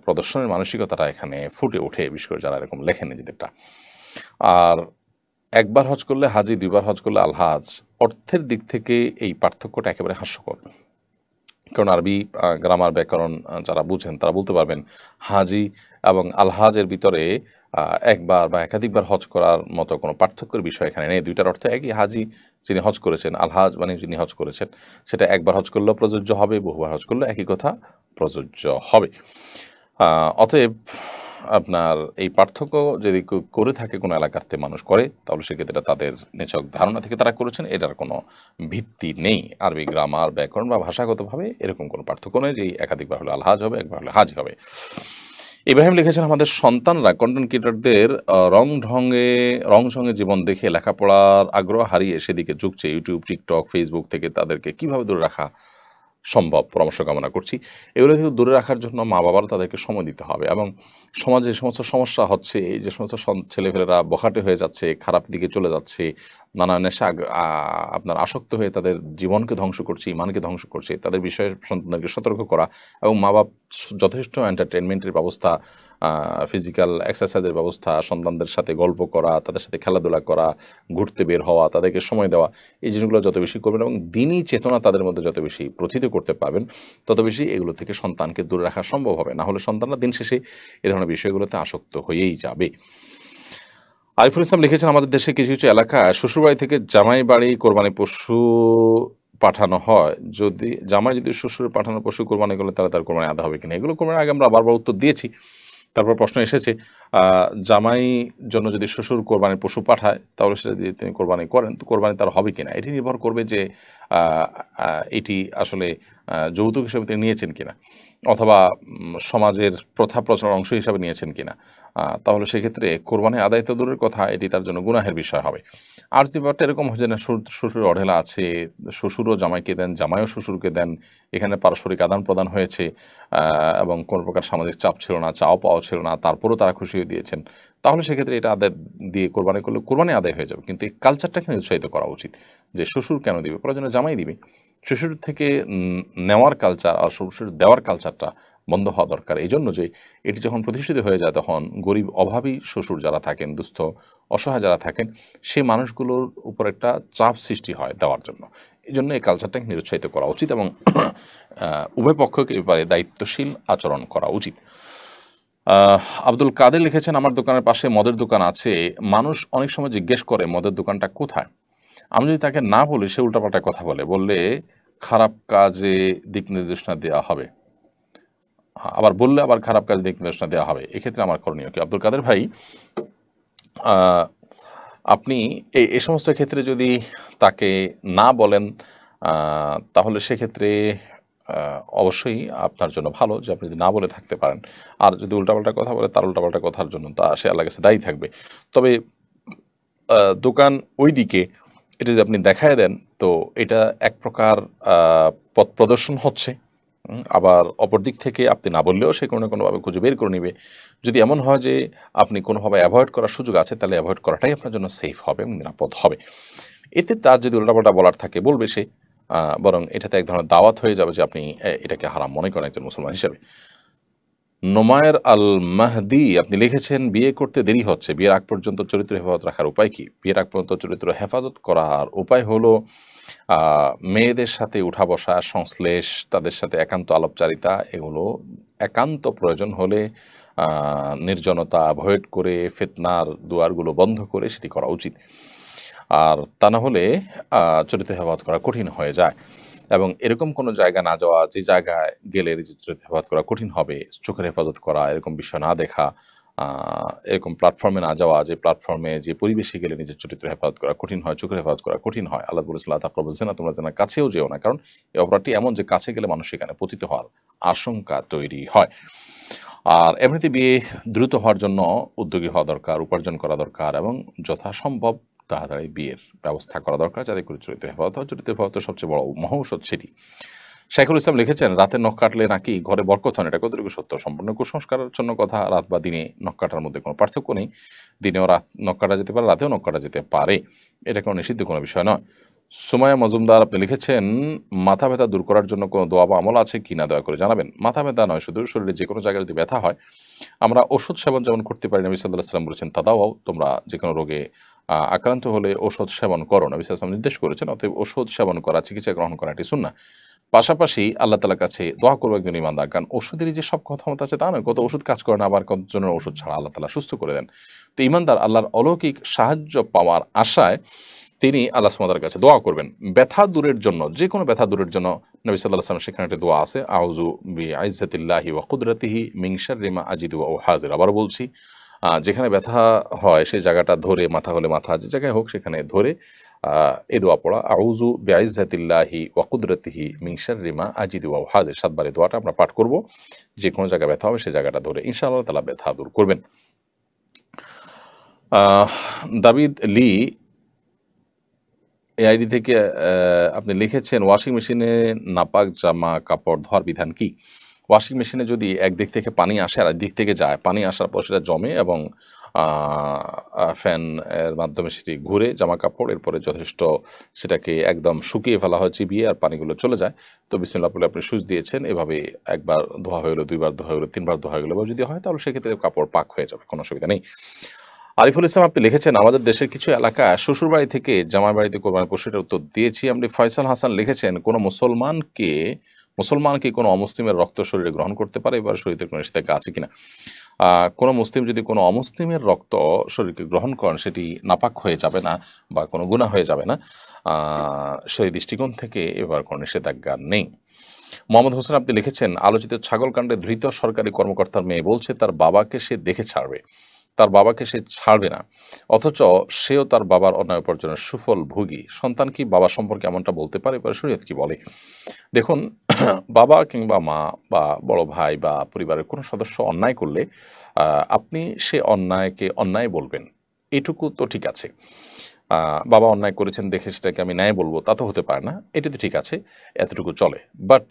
প্রদর্শনের মানসিকতাটা এখানে ফুটে ওঠে, বিশেষ করে যারা এরকম লেখেন নিজেদেরটা। আর একবার হজ করলে হাজি, দুইবার হজ করলে আলহাজ, অর্থের দিক থেকে এই পার্থক্যটা একেবারে হাস্যকর। কারণ আরবি গ্রামার ব্যাকরণ যারা বুঝেন তারা বলতে পারবেন হাজি এবং আলহাজের ভিতরে একবার বা একাধিকবার হজ করার মতো কোনো পার্থক্যের বিষয় এখানে নেই। দুইটার অর্থ একই, হাজি যিনি হজ করেছেন, আলহাজ মানে যিনি হজ করেছেন। সেটা একবার হজ করলেও প্রযোজ্য হবে, বহুবার হজ করলেও একই কথা প্রযোজ্য হবে। অতএব আপনার এই পার্থক্য যদি করে থাকে কোনো এলাকাতে মানুষ করে, তাহলে সেক্ষেত্রে তাদের নিছক ধারণা থেকে তারা করেছেন, এটার কোনো ভিত্তি নেই। আরবি গ্রামার ব্যাকরণ বা ভাষাগতভাবে এরকম কোনো পার্থক্য নেই যে একাধিকবার হলে আলহাজ হবে, একবার হলে হাজি হবে। ইব্রাহিম লিখেছেন, আমাদের সন্তানরা কন্টেন্ট ক্রিয়েটরদের রং ঢঙে জীবন দেখে লেখাপড়ার আগ্রহ হারিয়ে সেদিকে ঝুঁকছে। ইউটিউব, টিকটক, ফেসবুক থেকে তাদেরকে কীভাবে দূরে রাখা সম্ভব পরামর্শ কামনা করছি। এগুলো থেকে দূরে রাখার জন্য মা বাবারা তাদেরকে সময় দিতে হবে এবং সমাজে যে সমস্ত সমস্যা হচ্ছে, এই যে সমস্ত ছেলেপেলেরা বখাটে হয়ে যাচ্ছে, খারাপ দিকে চলে যাচ্ছে, নানা নেশা আপনার আসক্ত হয়ে তাদের জীবনকে ধ্বংস করছে, ইমানকে ধ্বংস করছে, তাদের বিষয়ে সন্তানদেরকে সতর্ক করা এবং মা বাপ যথেষ্ট এন্টারটেনমেন্টের ব্যবস্থা, ফিজিক্যাল এক্সারসাইজের ব্যবস্থা, সন্তানদের সাথে গল্প করা, তাদের সাথে খেলাধুলা করা, ঘুরতে বের হওয়া, তাদেরকে সময় দেওয়া, এই জিনিসগুলো যত বেশি করবেন এবং দিনই চেতনা তাদের মধ্যে যত বেশি প্রথিত করতে পারবেন, তত বেশি এগুলো থেকে সন্তানকে দূরে রাখা সম্ভব হবে। না হলে সন্তানরা দিন শেষে এ ধরনের বিষয়গুলোতে আসক্ত হয়েই যাবে। আরিফুল ইসলাম লিখেছেন, আমাদের দেশে কিছু কিছু এলাকায় শ্বশুরবাড়ি থেকে জামাই বাড়ি কোরবানি পশু পাঠানো হয়, যদি জামাই যদি শ্বশুরের পাঠানো পশু কোরবানি করলে তার কোরবানি আদা হবে কিনা। এগুলো কোরবানির আগে আমরা বারবার উত্তর দিয়েছি। তারপর প্রশ্ন এসেছে জামাই জন্য যদি শ্বশুর কোরবানির পশু পাঠায় তাহলে সেটা যদি তিনি কোরবানি করেন তো কোরবানি তার হবে কিনা। এটি নির্ভর করবে যে এটি আসলে যৌতুক হিসেবে তিনি নিয়েছেন কিনা অথবা সমাজের প্রথা প্রচলন অংশ হিসাবে নিয়েছেন কিনা। তাহলে সেক্ষেত্রে কোরবানি আদায় তো দূরের কথা, এটি তার জন্য গুনাহের বিষয় হবে। আর যদি ব্যাপারটা এরকম হয় যে না শ্বশুরের অঢেলা আছে, শ্বশুরও জামাইকে দেন, জামাইও শ্বশুরকে দেন, এখানে পারস্পরিক আদান প্রদান হয়েছে এবং কোনো প্রকার সামাজিক চাপ ছিল না, চাও পাওয়া ছিল না, তারপরেও তারা খুশি হয়ে দিয়েছেন, তাহলে সেক্ষেত্রে এটা আদায় দিয়ে কোরবানি করলে কোরবানি আদায় হয়ে যাবে। কিন্তু এই কালচারটাকে উৎসাহিত করা উচিত যে শ্বশুর কেন দিবে, প্রয়োজনে জামাই দিবে। শ্বশুর থেকে নেওয়ার কালচার আর শ্বশুর দেওয়ার কালচারটা বন্ধ হওয়া দরকার। এই জন্য যে এটি যখন প্রতিষ্ঠিত হয়ে যায় তখন গরিব অভাবী শ্বশুর যারা থাকেন, দুস্থ অসহায় যারা থাকেন, সেই মানুষগুলোর উপর একটা চাপ সৃষ্টি হয় দেওয়ার জন্য। এই জন্য এই কালচারটাকে নিরুৎসাহিত করা উচিত এবং উভয় পক্ষকে এবারে দায়িত্বশীল আচরণ করা উচিত। আব্দুল কাদের লিখেছেন, আমার দোকানের পাশে মদের দোকান আছে, মানুষ অনেক সময় জিজ্ঞেস করে মদের দোকানটা কোথায়। আমি যদি তাকে না বলি সে উল্টাপাল্টা কথা বললে খারাপ কাজে দিক নির্দেশনা দেওয়া হবে। আবার বললে আবার খারাপ কাজ দিক নির্দেশনা দেওয়া হবে, এক্ষেত্রে আমার করণীয় কি? আব্দুল কাদের ভাই, আপনি এই সমস্ত ক্ষেত্রে যদি তাকে না বলেন তাহলে সেক্ষেত্রে অবশ্যই আপনার জন্য ভালো যে আপনি যদি না বলে থাকতে পারেন। আর যদি উল্টাপাল্টা কথা বলে তার উল্টাপাল্টা কথার জন্য সে আল্লাহর কাছে দায়ী থাকবে। তবে দোকান ওই দিকে এটা যদি আপনি দেখায় দেন তো এটা এক প্রকার পথ প্রদর্শন হচ্ছে। আবার অপর দিক থেকে আপনি না বললেও সে কোনো না কোনোভাবে খুঁজে বের করে নেবে। যদি এমন হয় যে আপনি কোনোভাবে অ্যাভয়েড করার সুযোগ আছে তাহলে অ্যাভয়েড করাটাই আপনার জন্য সেফ হবে এবং নিরাপদ হবে। এতে তার যদি উল্টাপাল্টা বলার থাকে বলবে সে, বরং এটাতে এক ধরনের দাওয়াত হয়ে যাবে যে আপনি এটাকে হারাম মনে করেন একজন মুসলমান হিসেবে। নোমায়ের আল মাহদি আপনি লিখেছেন, বিয়ে করতে দেরি হচ্ছে, বিয়ের আগ পর্যন্ত চরিত্র হেফাজত রাখার উপায় কি? বিয়ের আগ পর্যন্ত চরিত্র হেফাজত করার উপায় হলো মেয়েদের সাথে উঠা বসা, সংশ্লেষ, তাদের সাথে একান্ত আলাপচারিতা, এগুলো একান্ত প্রয়োজন হলে নির্জনতা অ্যাভয়েড করে ফিতনার দুয়ারগুলো বন্ধ করে সেটি করা উচিত। আর তা না হলে চরিত্র হেফাজত করা কঠিন হয়ে যায়। এবং এরকম কোনো জায়গা না যাওয়া, যে জায়গায় গেলে নিজের চরিত্র হেফাজত করা কঠিন হবে, চোখের হেফাজত করা, এরকম বিষয় না দেখা, এরকম প্ল্যাটফর্মে না যাওয়া, যে প্ল্যাটফর্মে যে পরিবেশে গেলে নিজের চরিত্র হেফাজত করা কঠিন হয়, চোখের হেফাজত করা কঠিন হয়। আল্লাহ বলেছেন লা তাকরাবুজ জিনা, তোমরা জিনার কাছেও যেও না, কারণ এই অপরাধটি এমন যে কাছে গেলে মানুষ সেখানে পতিত হওয়ার আশঙ্কা তৈরি হয়। আর এমনিতে বিয়ে দ্রুত হওয়ার জন্য উদ্যোগী হওয়া দরকার, উপার্জন করা দরকার এবং যথাসম্ভব তাড়াতাড়ি বিয়ের ব্যবস্থা করা দরকার, যাতে করে চরিত্র হেফাজত হয়। চরিত্র হেফাজতের সবচেয়ে বড় মহৌষধ সেটি। শাইখুল ইসলাম লিখেছেন, রাতে নখ কাটলে নাকি ঘরে বরকত হয়, এটা কতটুকু সত্য? সম্পূর্ণ কুসংস্কারের জন্য কথা। রাত বা দিনে নখ কাটার মধ্যে কোনো পার্থক্য নেই। দিনেও নখ কাটা যেতে পারে, রাতেও নখ কাটা যেতে পারে, এটা কোনো নিষিদ্ধ কোনো বিষয় নয়। সুমাইয়া মজুমদার আপনি লিখেছেন, মাথা ব্যথা দূর করার জন্য কোনো দোয়া বা আমল আছে কি না, দয়া করে জানাবেন। মাথা ব্যথা নয়, শুধু শরীরে যে কোনো জায়গায় যদি ব্যথা হয় আমরা ওষুধ সেবন যেমন করতে পারি, নবী সাল্লাল্লাহু আলাইহি ওয়াসাল্লাম বলেছেন তাদাও, তোমরা যে কোনো রোগে আক্রান্ত হলে ওষুধ সেবন করো, নবী সাল্লাল্লাহু আলাইহি ওয়াসাল্লাম নির্দেশ করেছেন। অতএব ওষুধ সেবন করা, চিকিৎসা গ্রহণ করা এটি সুন্নাহ। পাশাপাশি আল্লাহ তাআলার কাছে দোয়া করবো একজন ইমানদার, কারণ ওষুধেরই যে সব ক্ষমতা আছে তা নয়। কত ওষুধ কাজ করে না, আবার কতজনের ওষুধ ছাড়া আল্লাহ তাআলা সুস্থ করে দেন। তো ইমানদার আল্লাহর অলৌকিক সাহায্য পাওয়ার আশায় তিনি আল্লাহ সুবহানাহু ওয়া তাআলার কাছে দোয়া করবেন ব্যথা দূরের জন্য। যে কোনো ব্যথা দূরের জন্য নবী সাল্লাল্লাহু আলাইহি ওয়াসাল্লাম সেখানে একটা দোয়া আছে, আউযু বিইজ্জাতিল্লাহি ওয়া কুদরাতিহি মিন শাররি মা আজিদু ওয়া উহাযির। আবার বলছি, যেখানে ব্যথা হয় সেই জায়গাটা ধরে, মাথা হলে মাথা, যে জায়গায় হোক সেখানে ধরে এই দোয়া পড়া, আউযু বিইজ্জাতিল্লাহি ওয়া কুদরাতিহি মিন শাররি মা আজিদু ওয়া উহাযির। 7 বার এই দোয়াটা আমরা পাঠ করব। যে কোনো জায়গায় ব্যথা হবে সেই জায়গাটা ধরে ইনশাআল্লাহ তাআলা ব্যথা দূর করবেন। দাবিদ লি এই আইডি থেকে আপনি লিখেছেন, ওয়াশিং মেশিনে নাপাক জামা কাপড় ধোয়ার বিধান কি? ওয়াশিং মেশিনে যদি একদিক থেকে পানি আসে আর একদিক থেকে যায়, পানি আসার পর সেটা জমে এবং ফ্যান এর মাধ্যমে সেটি ঘুরে জামা কাপড়, এরপরে যথেষ্ট সেটাকে একদম শুকিয়ে ফেলা হয় চিবিয়ে, আর পানিগুলো চলে যায়। তো বিসমিল্লাহ বলে আপনি সুইচ দিয়েছেন, এভাবে একবার ধোয়া হয়ে গেলো, 2 বার ধোয়া হয়ে গেলো, 3 বার ধোয়া হয়ে গেলো, বা যদি হয় তাহলে সেক্ষেত্রে কাপড় পাক হয়ে যাবে, কোনো অসুবিধা নেই। আরিফুল ইসলাম আপনি লিখেছেন, আমাদের দেশের কিছু এলাকা শ্বশুরবাড়ি থেকে জামাই বাড়িতে কোরবানি পশুটার উত্তর দিয়েছি। আপনি ফয়সাল হাসান লিখেছেন, কোনো মুসলমানকে কোনো অমুসলিমের রক্ত শরীরে গ্রহণ করতে পারে, এবার শরীরে কোনো নিষেধাজ্ঞা আছে কিনা? কোনো মুসলিম যদি কোনো অমুসলিমের রক্ত শরীরকে গ্রহণ করেন সেটি নাপাক হয়ে যাবে না বা কোনো গুনাহ হয়ে যাবে না, সেই দৃষ্টিকোণ থেকে এবার কোনো নিষেধাজ্ঞা নেই। মোহাম্মদ হোসেন আপনি লিখেছেন, আলোচিত ছাগলকাণ্ডে ধৃত সরকারি কর্মকর্তার মেয়ে বলছে তার বাবাকে সে দেখে ছাড়বে, তার বাবাকে সে ছাড়বে না, অথচ সেও তার বাবার অন্যায় উপার্জনের সুফল ভোগী। সন্তান কি বাবা সম্পর্কে এমনটা বলতে পারে? এবার শরীয়ত কি বলে? দেখুন, বাবা কিংবা মা বা বড় ভাই বা পরিবারের কোনো সদস্য অন্যায় করলে আপনি সে অন্যায়কে অন্যায় বলবেন, এটুকু তো ঠিক আছে। বাবা অন্যায় করেছেন দেখে সেটাকে আমি ন্যায় বলবো, তা তো হতে পারে না, এটা তো ঠিক আছে, এতটুকু চলে। বাট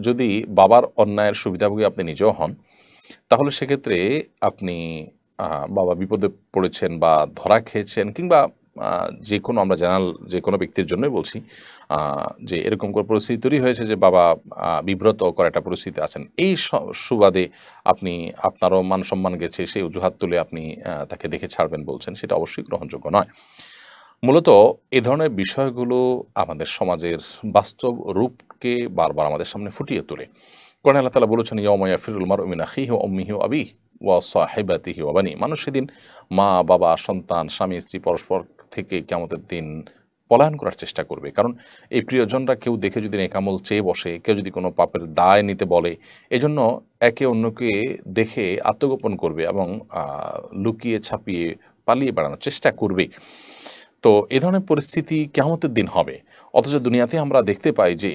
যদি বাবার অন্যায়ের সুবিধাভোগী আপনি নিজেও হন, তাহলে সেক্ষেত্রে আপনি বাবা বিপদে পড়েছেন বা ধরা খেয়েছেন, কিংবা যে কোনো, আমরা জানাল যে কোনো ব্যক্তির জন্যই বলছি, যে এরকম করে পরিস্থিতি তৈরি হয়েছে যে বাবা বিব্রত করা একটা পরিস্থিতি আছেন, এই সুবাদে আপনি আপনারও মান সম্মান গেছে সেই অজুহাত তুলে আপনি তাকে দেখে ছাড়বেন বলছেন, সেটা অবশ্যই গ্রহণযোগ্য নয়। মূলত এ ধরনের বিষয়গুলো আমাদের সমাজের বাস্তব রূপকে বারবার আমাদের সামনে ফুটিয়ে তোলে। কোরআনে আল্লাহ তাআলা বলেছেন, ইয়াওমা ইয়াফিরুল মারউ মিন আখিহি ওয়া উম্মিহি ওয়া আবিহি ওয়া সাহিবাতিহি ওয়া বানি। মানুষ সেদিন মা বাবা সন্তান স্বামী স্ত্রী পরস্পর থেকে কিয়ামতের দিন পলায়ন করার চেষ্টা করবে। কারণ এই প্রিয়জনরা কেউ দেখে যদি নেকামল চেয়ে বসে, কেউ যদি কোনো পাপের দায় নিতে বলে, এজন্য একে অন্যকে দেখে আত্মগোপন করবে এবং লুকিয়ে ছাপিয়ে পালিয়ে বেড়ানোর চেষ্টা করবে। তো এ ধরনের পরিস্থিতি কিয়ামতের দিন হবে। অথচ দুনিয়াতে আমরা দেখতে পাই যে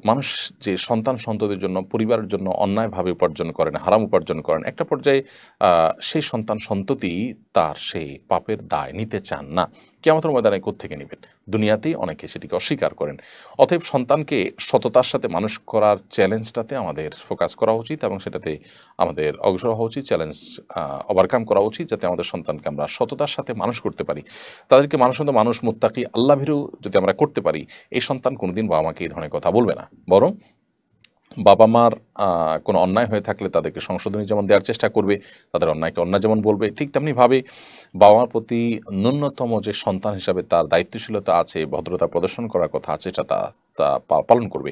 মানুষ যে সন্তান সন্ততির জন্য, পরিবারের জন্য অন্যায়ভাবে উপার্জন করেন, হারাম উপার্জন করেন, একটা পর্যায়ে সেই সন্তান সন্ততি তার সেই পাপের দায় নিতে চান না। কিয়ামতের ময়দানে কোত্থেকে নেবেন? দুনিয়াতেই অনেকে সেটিকে অস্বীকার করেন। অতএব সন্তানকে সততার সাথে মানুষ করার চ্যালেঞ্জটাতে আমাদের ফোকাস করা উচিত এবং সেটাতে আমাদের অগ্রসর হওয়া উচিত, চ্যালেঞ্জ ওভারকাম করা উচিত, যাতে আমাদের সন্তানকে আমরা সততার সাথে মানুষ করতে পারি। তাদেরকে মানুষ মুত্তাকি আল্লাহ ভীরু যদি আমরা করতে পারি, এই সন্তান কোনোদিন বাবা মাকে এই ধরনের কথা বলবে না, বরং বাবা মার কোনো অন্যায় হয়ে থাকলে তাদেরকে সংশোধনী যেমন দেওয়ার চেষ্টা করবে, তাদের অন্যায়কে অন্যায় যেমন বলবে, ঠিক তেমনিভাবে বাবা মার প্রতি ন্যূনতম যে সন্তান হিসাবে তার দায়িত্বশীলতা আছে, ভদ্রতা প্রদর্শন করার কথা আছে, এটা তা পালন করবে।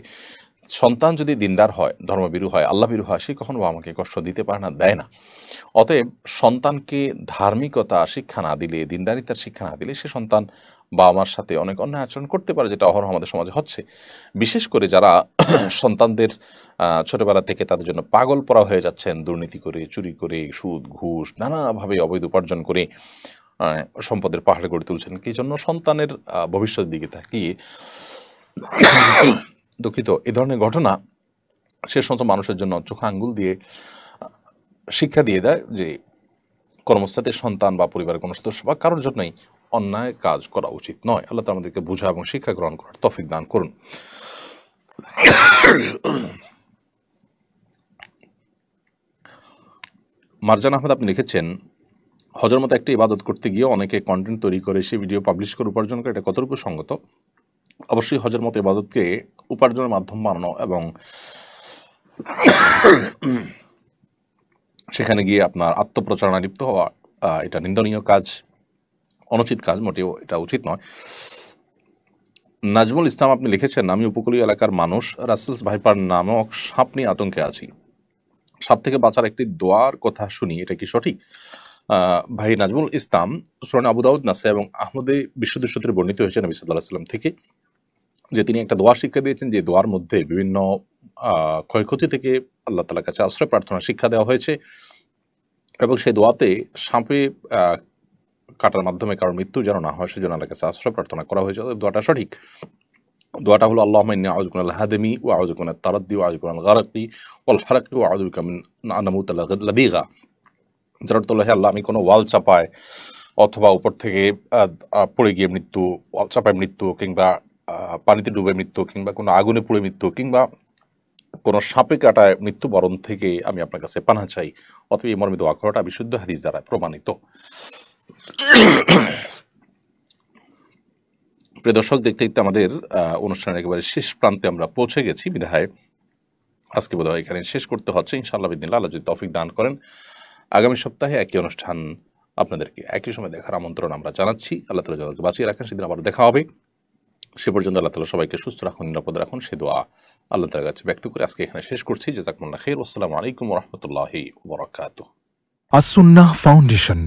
সন্তান যদি দিনদার হয়, ধর্মভীরু হয়, আল্লাহভীরু হয়, সে কখনো বাবা মাকে কষ্ট দিতে পারে না, দেয় না। অতএব সন্তানকে ধার্মিকতা শিক্ষা না দিলে, দিনদারিতার শিক্ষা না দিলে, সে সন্তান বাবা মার সাথে অনেক অন্যায় আচরণ করতে পারে, যেটা অহরহ আমাদের সমাজে হচ্ছে। বিশেষ করে যারা সন্তানদের ছোটবেলা থেকে তাদের জন্য পাগল পড়া হয়ে যাচ্ছেন, দুর্নীতি করে, চুরি করে, সুদ ঘুষ নানাভাবে অবৈধ উপার্জন করে সম্পদের পাহাড় গড়ে তুলছেন, কি জন্য? সন্তানের ভবিষ্যতের দিকে তাকিয়ে। দুঃখিত, এ ধরনের ঘটনা সে সমস্ত মানুষের জন্য চোখে আঙ্গুল দিয়ে শিক্ষা দিয়ে দেয় যে কর্মস্থানের সন্তান বা পরিবারের কোনো সদস্য বা কারোর জন্যই অন্যায় কাজ করা উচিত নয়। আল্লাহ তাআলা আমাদেরকে বোঝা এবং শিক্ষা গ্রহণ করার তৌফিক দান করুন। মারজান আহমেদ আপনি লিখেছেন, হজের মতো একটা ইবাদত করতে গিয়ে অনেকে কন্টেন্ট তৈরি করে সে ভিডিও পাবলিশ করে উপার্জন করে, এটা কতটুকু সঙ্গত? অবশ্যই হজের মতো ইবাদতকে উপার্জনের মাধ্যম বানানো এবং সেখানে গিয়ে আপনার আত্মপ্রচারণা লিপ্ত হওয়া, এটা নিন্দনীয় কাজ, অনুচিত কাজ, মোটেও এটা উচিত নয়। নাজমুল ইসলাম আপনি লিখেছেন, আমি উপকূলীয় এলাকার মানুষ, রাসেলস ভাইপার নামক সাপ নিয়ে আতঙ্কে আছি। সাপ থেকে বাঁচার একটি দোয়ার কথা শুনি, এটা কি সঠিক? ভাই নাজমুল ইসলাম, সুনান আবু দাউদ, নাসাই এবং আহমদে বিশুদ্ধ সূত্রে বর্ণিত হয়েছে নবী সাল্লাল্লাহু আলাইহি ওয়াসাল্লাম থেকে যে তিনি একটা দোয়া শিক্ষা দিয়েছেন, যে দোয়ার মধ্যে বিভিন্ন ক্ষয়ক্ষতি থেকে আল্লাহ তাআলার কাছে আশ্রয় প্রার্থনা শিক্ষা দেওয়া হয়েছে এবং সেই দোয়াতে সাপে কাটার মাধ্যমে কারোর মৃত্যু যেন না হয় সেজন্য আল্লাহর কাছে আশ্রয় প্রার্থনা করা হয়েছে। দোয়াটা সঠিক। দোয়াটা হলো আল্লাহুম্মা ইন্নী আউযু বিকা মিনাল হাদমি ওয়া আউযু বিকা মিনাত তারাদ্দি ওয়া আউযু বিকা মিনাল গারকি ওয়াল হারাকি ওয়া আউযু বিকা মিন আন নামুতা লাদিগা। যার অর্থ হলো, হে আল্লাহ, আমি কোনো ওয়াল চাপায় অথবা উপর থেকে পড়ে গিয়ে মৃত্যু, ওয়াল চাপায় মৃত্যু, কিংবা পানিতে ডুবে মৃত্যু, কিংবা কোনো আগুনে পুড়ে মৃত্যু, কিংবা কোনো সাপে কাটায় মৃত্যুবরণ থেকে আমি আপনার কাছে পানাহ চাই। অথবা এই মর্মে দোয়া করাটা বিশুদ্ধ হাদিস দ্বারা প্রমাণিত। প্রিয় দর্শক, দেখতে দেখতে আমাদের অনুষ্ঠানের একেবারে শেষ প্রান্তে আমরা পৌঁছে গেছি, বিধায় আজকে বোধহয় এখানে শেষ করতে হচ্ছে। ইনশাআল্লাহ বিদিনিল্লাহ, আল্লাহ যদি তৌফিক দান করেন, আগামী সপ্তাহে একই অনুষ্ঠান আপনাদেরকে একই সময় দেখার আমন্ত্রণ আমরা জানাচ্ছি। আল্লাহ তাআলা যাদেরকে বাঁচিয়ে রাখেন, সেদিন আবার দেখা হবে। সে পর্যন্ত আল্লাহ তাআলা সবাইকে সুস্থ রাখুন, নিরাপদ রাখুন, সে দোয়া আল্লাহ তাআলার কাছে ব্যক্ত করে আজকে এখানে শেষ করছি। জাযাকুমুল্লাহ খাইর। আসসালামু আলাইকুম ওয়া রাহমাতুল্লাহি ওয়া বারাকাতুহু। আস-সুন্নাহ ফাউন্ডেশন।